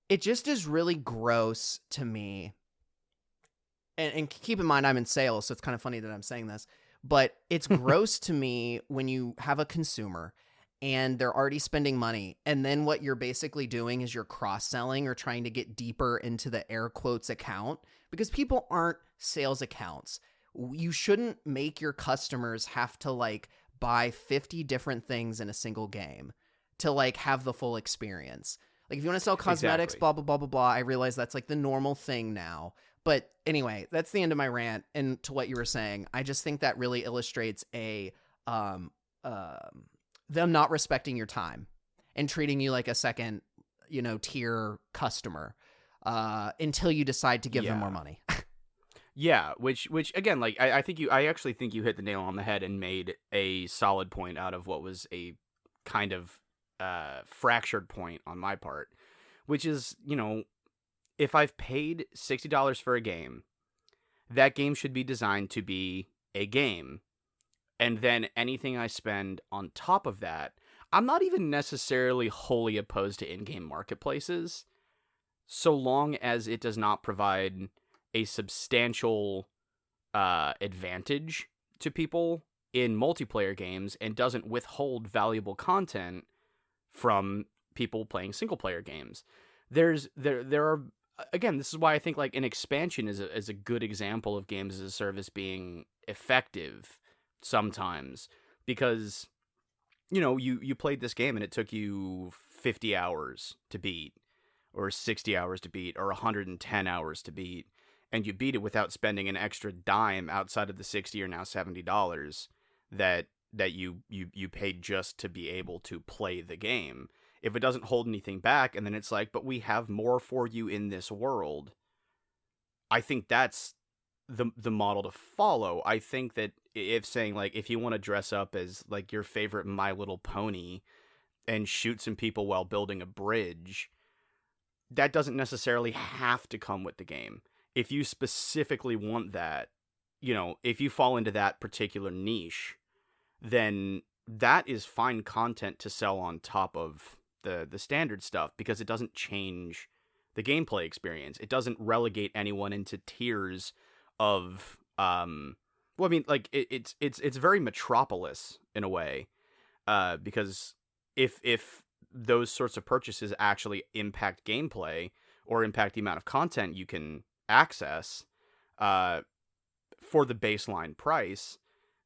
it just is really gross to me. And keep in mind, I'm in sales, so it's kind of funny that I'm saying this, but it's gross to me when you have a consumer and they're already spending money, and then what you're basically doing is you're cross-selling or trying to get deeper into the air quotes account, because people aren't sales accounts. You shouldn't make your customers have to like buy 50 different things in a single game to like have the full experience. Like if you want to sell cosmetics, Exactly. blah, blah, blah, blah, blah. I realize that's like the normal thing now. But anyway, that's the end of my rant. And to what you were saying, I just think that really illustrates them not respecting your time and treating you like a second, tier customer until you decide to give them more money. Yeah, which again, like I actually think you hit the nail on the head and made a solid point out of what was a kind of fractured point on my part, which is, if I've paid $60 for a game, that game should be designed to be a game. And then anything I spend on top of that, I'm not even necessarily wholly opposed to in-game marketplaces, so long as it does not provide a substantial advantage to people in multiplayer games and doesn't withhold valuable content from people playing single-player games. There are, again, this is why I think like an expansion is a good example of games as a service being effective sometimes, because you played this game and it took you 50 hours to beat, or 60 hours to beat, or 110 hours to beat, and you beat it without spending an extra dime outside of the $60 or now $70 that you paid just to be able to play the game. If it doesn't hold anything back, and then it's like, but we have more for you in this world, I think that's the model to follow. I think that if saying like, if you want to dress up as like your favorite My Little Pony and shoot some people while building a bridge, that doesn't necessarily have to come with the game. If you specifically want that, if you fall into that particular niche, then that is fine content to sell on top of the standard stuff, because it doesn't change the gameplay experience. It doesn't relegate anyone into tiers of it's very Metropolis in a way, because if those sorts of purchases actually impact gameplay or impact the amount of content you can access for the baseline price,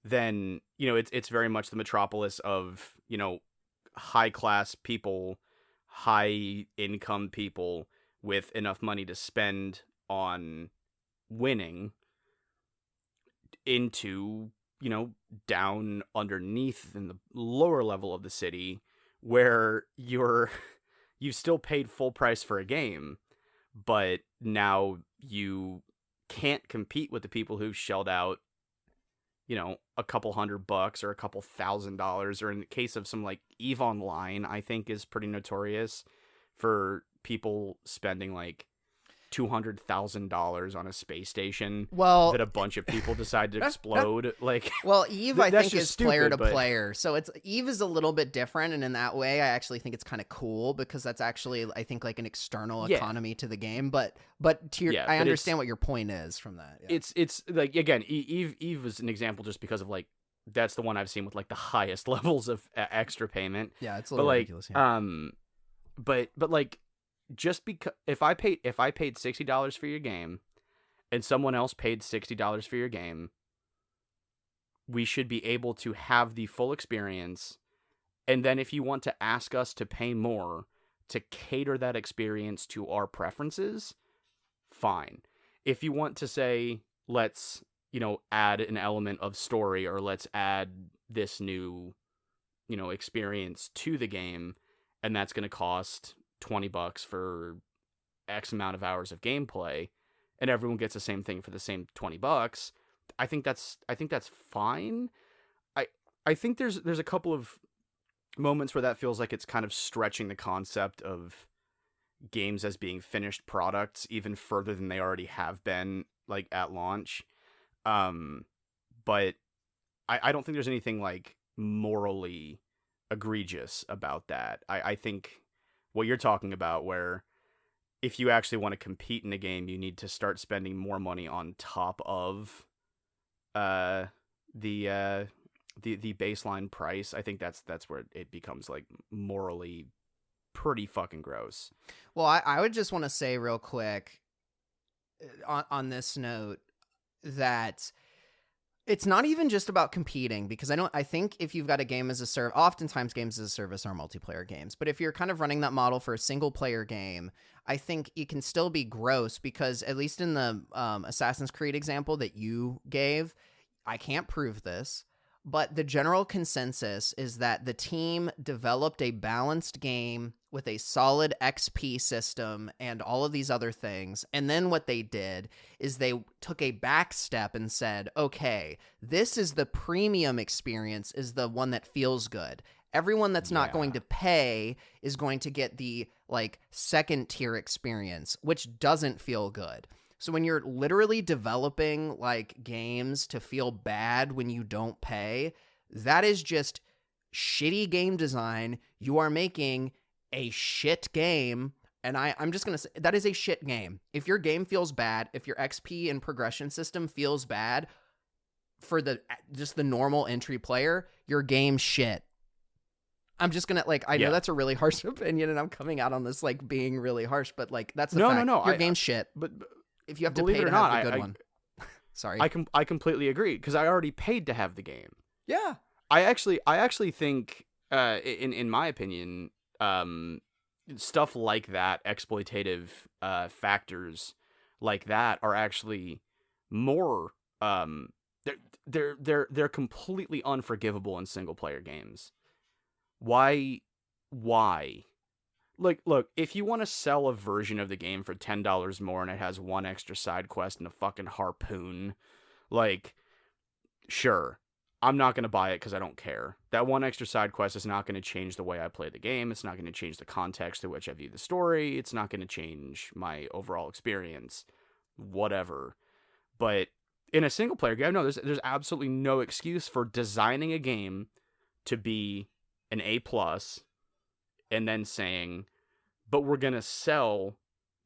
then it's very much the Metropolis of high class people, high income people with enough money to spend on winning, into down underneath in the lower level of the city, where you've still paid full price for a game, but now you can't compete with the people who've shelled out a couple $100 or a couple $1,000, or in the case of some like EVE Online, I think is pretty notorious for people spending like $200,000 on a space station that a bunch of people decide to explode. Like, well, EVE I think is stupid, player to player, so it's EVE is a little bit different, and in that way I actually think it's kind of cool, because that's actually, I think, like an external economy to the game. But to your, I understand what your point is from that. Yeah. It's like, again, EVE is an example just because of like, that's the one I've seen with like the highest levels of extra payment. Yeah, it's a little ridiculous. Yeah. But like, just because if I paid $60 for your game and someone else paid $60 for your game, we should be able to have the full experience. And then if you want to ask us to pay more to cater that experience to our preferences, fine. If you want to say, let's, add an element of story, or let's add this new, experience to the game, and that's going to cost $20 for X amount of hours of gameplay, and everyone gets the same thing for the same $20, I think that's fine. I think there's a couple of moments where that feels like it's kind of stretching the concept of games as being finished products even further than they already have been, like at launch. But I don't think there's anything like morally egregious about that. I think what you're talking about, where if you actually want to compete in a game, you need to start spending more money on top of the baseline price. I think that's where it becomes like morally pretty fucking gross. Well, I would just want to say real quick on this note that It's not even just about competing, because I think if you've got a game as a service, oftentimes games as a service are multiplayer games, but if you're kind of running that model for a single player game, I think it can still be gross, because at least in the Assassin's Creed example that you gave, I can't prove this, but the general consensus is that the team developed a balanced game with a solid XP system and all of these other things. And then what they did is they took a back step and said, okay, this is the premium experience, is the one that feels good. Everyone that's not going to pay is going to get the like second tier experience, which doesn't feel good. So when you're literally developing like games to feel bad when you don't pay, that is just shitty game design. You are making a shit game. And I'm just going to say that is a shit game. If your game feels bad, if your XP and progression system feels bad for just the normal entry player, your game's shit. I'm just going to I know that's a really harsh opinion and I'm coming out on this like being really harsh, but like that's the fact. No, your game's shit. But if you have to pay to have the good one. Sorry. I completely agree, because I already paid to have the game. Yeah. I actually think, in my opinion, stuff like that, exploitative factors like that, are actually more they're completely unforgivable in single player games. Why? Look, if you want to sell a version of the game for $10 more and it has one extra side quest and a fucking harpoon, like, sure. I'm not going to buy it because I don't care. That one extra side quest is not going to change the way I play the game. It's not going to change the context through which I view the story. It's not going to change my overall experience. Whatever. But in a single player game, no, there's absolutely no excuse for designing a game to be an A+, and then saying, but we're going to sell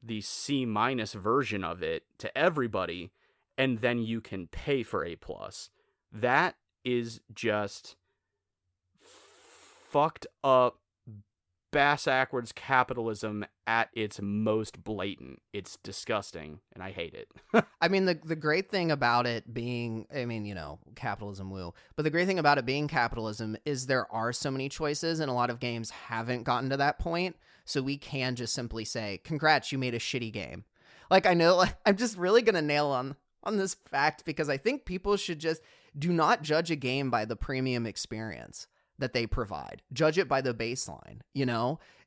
the C- version of it to everybody, and then you can pay for A+. That is just fucked up, bass-ackwards capitalism at its most blatant. It's disgusting, and I hate it. I mean, the great thing about it being, capitalism woo, but the great thing about it being capitalism is there are so many choices, and a lot of games haven't gotten to that point, so we can just simply say, congrats, you made a shitty game. Like, I know, I'm just really going to nail on this fact, because I think people should just do not judge a game by the premium experience that they provide. Judge it by the baseline,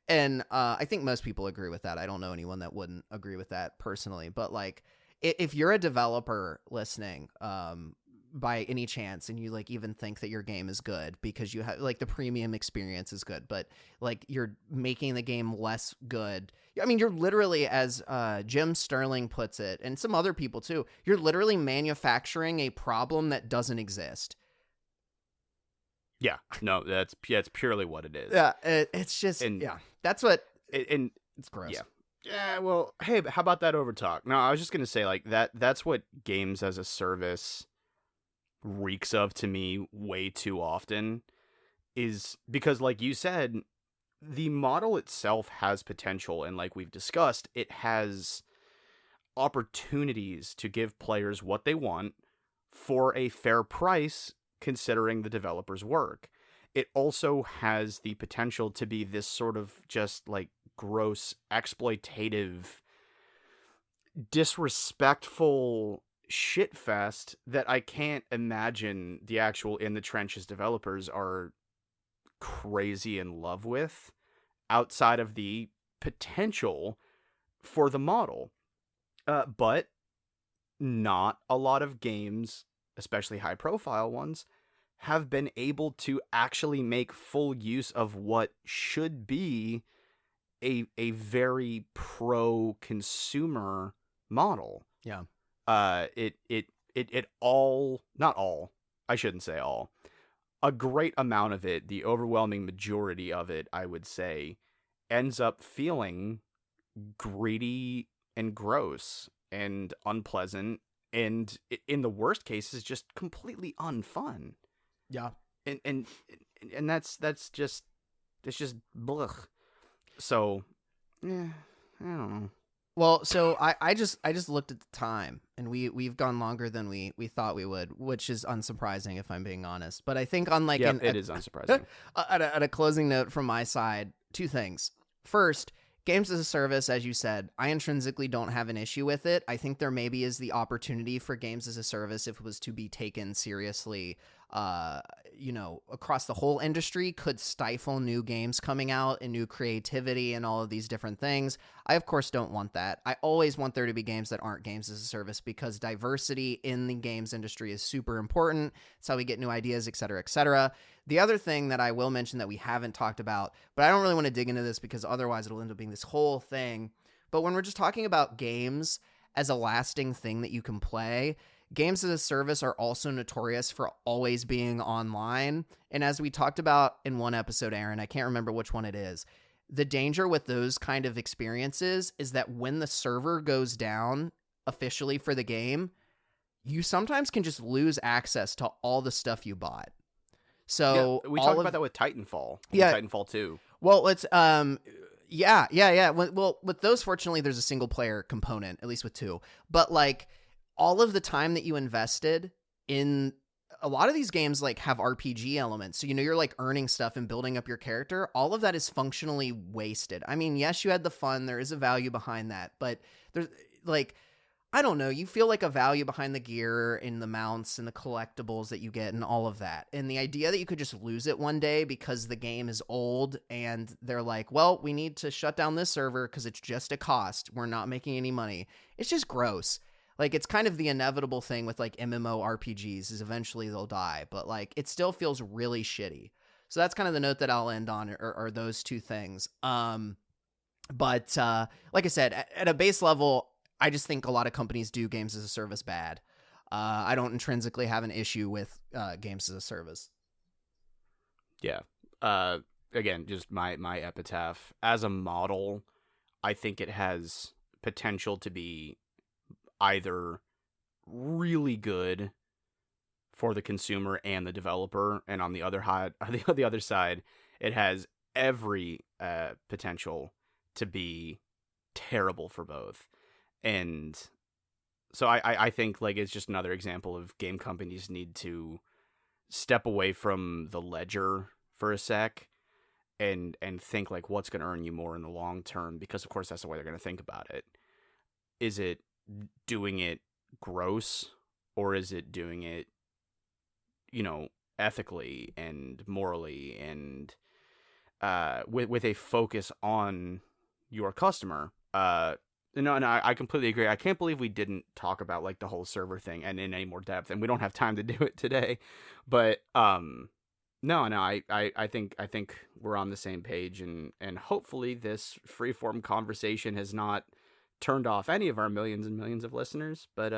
And I think most people agree with that. I don't know anyone that wouldn't agree with that personally. But like, if you're a developer listening, by any chance, and you like even think that your game is good because you have like the premium experience is good, but like you're making the game less good. I mean, you're literally, as Jim Sterling puts it, and some other people too, you're literally manufacturing a problem that doesn't exist. Yeah, no, that's purely what it is. Yeah, it's just, that's what, and it's gross. Yeah, well, hey, how about that overtalk? No, I was just going to say, like, that's what games as a service reeks of to me way too often, is because, like you said, the model itself has potential, and like we've discussed, it has opportunities to give players what they want for a fair price, considering the developer's work. It also has the potential to be this sort of just like gross, exploitative, disrespectful shitfest that I can't imagine the actual in the trenches developers are crazy in love with, outside of the potential for the model. But not a lot of games, especially high profile ones, have been able to actually make full use of what should be a very pro consumer model. Yeah. It all, not all, I shouldn't say all, a great amount of it, the overwhelming majority of it, I would say, ends up feeling greedy and gross and unpleasant, and in the worst cases, just completely unfun. Yeah. And that's just, it's just blech. So, yeah, I don't know. Well, so I just looked at the time, and we've gone longer than we thought we would, which is unsurprising if I'm being honest. But I think on like it is unsurprising. At a closing note from my side, two things. First, games as a service, as you said, I intrinsically don't have an issue with it. I think there maybe is the opportunity for games as a service if it was to be taken seriously, across the whole industry, could stifle new games coming out and new creativity and all of these different things. I, of course, don't want that. I always want there to be games that aren't games as a service because diversity in the games industry is super important. It's how we get new ideas, et cetera, et cetera. The other thing that I will mention that we haven't talked about, but I don't really want to dig into this because otherwise it'll end up being this whole thing. But when we're just talking about games as a lasting thing that you can play, games as a service are also notorious for always being online. And as we talked about in one episode, Aaron, I can't remember which one it is, the danger with those kind of experiences is that when the server goes down officially for the game, you sometimes can just lose access to all the stuff you bought. So we talked about that with Titanfall. Yeah, Titanfall 2. Well, it's yeah. Well, with those, fortunately, there's a single player component, at least with 2. But like all of the time that you invested in a lot of these games, like have RPG elements. So you're like earning stuff and building up your character. All of that is functionally wasted. I mean, yes, you had the fun. There is a value behind that, but there's like, I don't know, you feel like a value behind the gear and the mounts and the collectibles that you get and all of that. And the idea that you could just lose it one day because the game is old and they're like, well, we need to shut down this server because it's just a cost. We're not making any money. It's just gross. Like, it's kind of the inevitable thing with like MMORPGs is eventually they'll die, but like it still feels really shitty. So that's kind of the note that I'll end on are those two things. But like I said, at a base level, I just think a lot of companies do games as a service bad. I don't intrinsically have an issue with games as a service. Yeah. Again, just my epitaph. As a model, I think it has potential to be either really good for the consumer and the developer, and on the other side, it has every potential to be terrible for both. And so I think like it's just another example of game companies need to step away from the ledger for a sec and think like what's going to earn you more in the long term, because of course that's the way they're going to think about it. Is it doing it gross, or is it doing it, ethically and morally and with a focus on your customer? And I completely agree. I can't believe we didn't talk about like the whole server thing and in any more depth, and we don't have time to do it today. But I think we're on the same page, and hopefully this freeform conversation has not turned off any of our millions and millions of listeners. But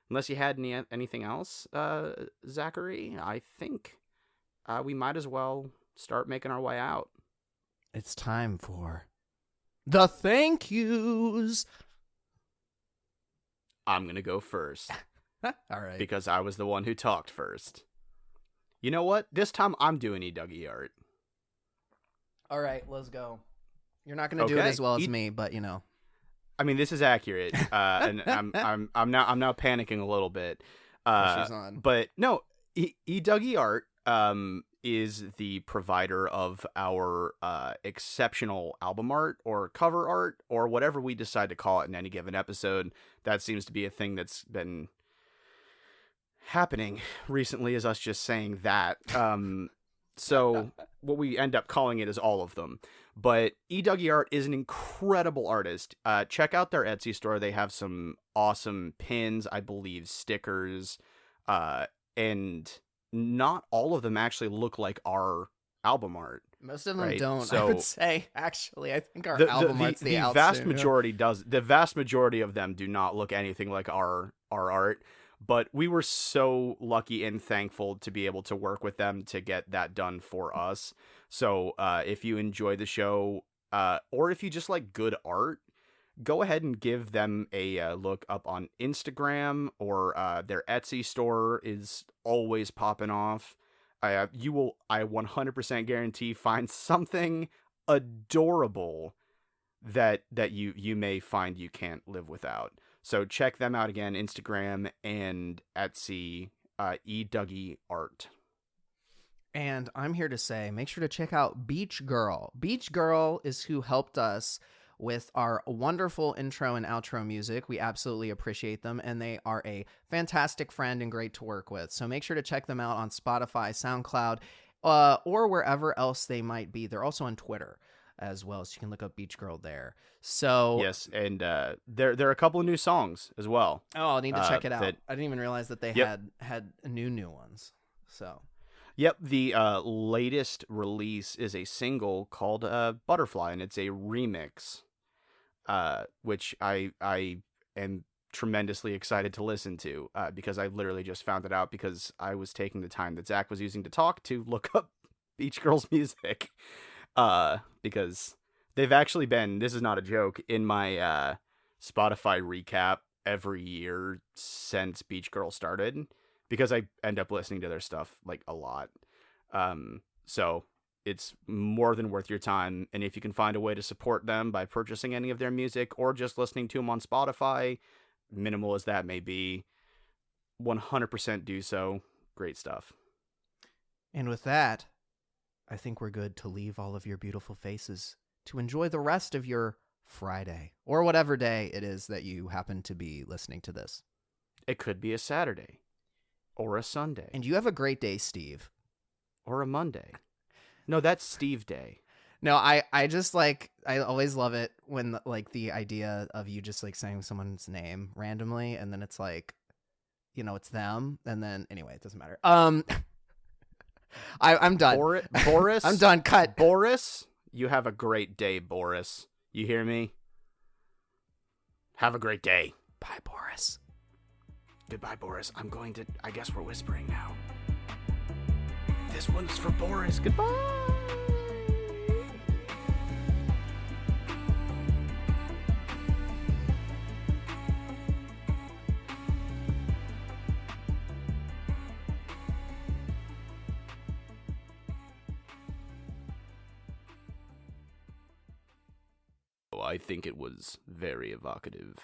unless you had anything else, Zachary, I think we might as well start making our way out. It's time for the thank yous. I'm going to go first. All right. Because I was the one who talked first. You know what? This time I'm doing Dougie art. All right, let's go. You're not going to do it as well as me, but I mean, this is accurate. And I'm now panicking a little bit. She's on. But no, Dougie art is the provider of our exceptional album art or cover art or whatever we decide to call it in any given episode. That seems to be a thing that's been happening recently, is us just saying that. So what we end up calling it is all of them. But Dougie Art is an incredible artist. Check out their Etsy store. They have some awesome pins, I believe, stickers, and not all of them actually look like our album art. Most of them right? don't. So, I would say, actually, I think our album art's the vast majority does. The vast majority of them do not look anything like our art. But we were so lucky and thankful to be able to work with them to get that done for us. So if you enjoy the show, or if you just like good art, go ahead and give them a look up on Instagram, or their Etsy store is always popping off. You will, I 100% guarantee, find something adorable that you may find you can't live without. So check them out again, Instagram and Etsy, eDougie Art. And I'm here to say, make sure to check out Beach Girl. Beach Girl is who helped us with our wonderful intro and outro music. We absolutely appreciate them, and they are a fantastic friend and great to work with. So make sure to check them out on Spotify, SoundCloud, or wherever else they might be. They're also on Twitter as well, so you can look up Beach Girl there. So yes, and there are a couple of new songs as well. Oh, I'll need to check it out. I didn't even realize that they had new ones. So yep, the latest release is a single called Butterfly, and it's a remix, which I am tremendously excited to listen to, because I literally just found it out because I was taking the time that Zach was using to talk to look up Beach Girls music, because they've actually been, this is not a joke, in my Spotify recap every year since Beach Girl started, because I end up listening to their stuff like a lot. So it's more than worth your time. And if you can find a way to support them by purchasing any of their music or just listening to them on Spotify, minimal as that may be, 100% do so. Great stuff. And with that, I think we're good to leave all of your beautiful faces to enjoy the rest of your Friday or whatever day it is that you happen to be listening to this. It could be a Saturday or a Sunday. And you have a great day, Steve. Or a Monday. No, that's Steve Day. No, I just like, I always love it when like the idea of you just like saying someone's name randomly and then it's like, you know, it's them. And then anyway, it doesn't matter. I'm done. Boris. I'm done. Cut. Boris, you have a great day, Boris. You hear me? Have a great day. Bye, Boris. Goodbye, Boris. I guess we're whispering now. This one's for Boris. Goodbye. I think it was very evocative.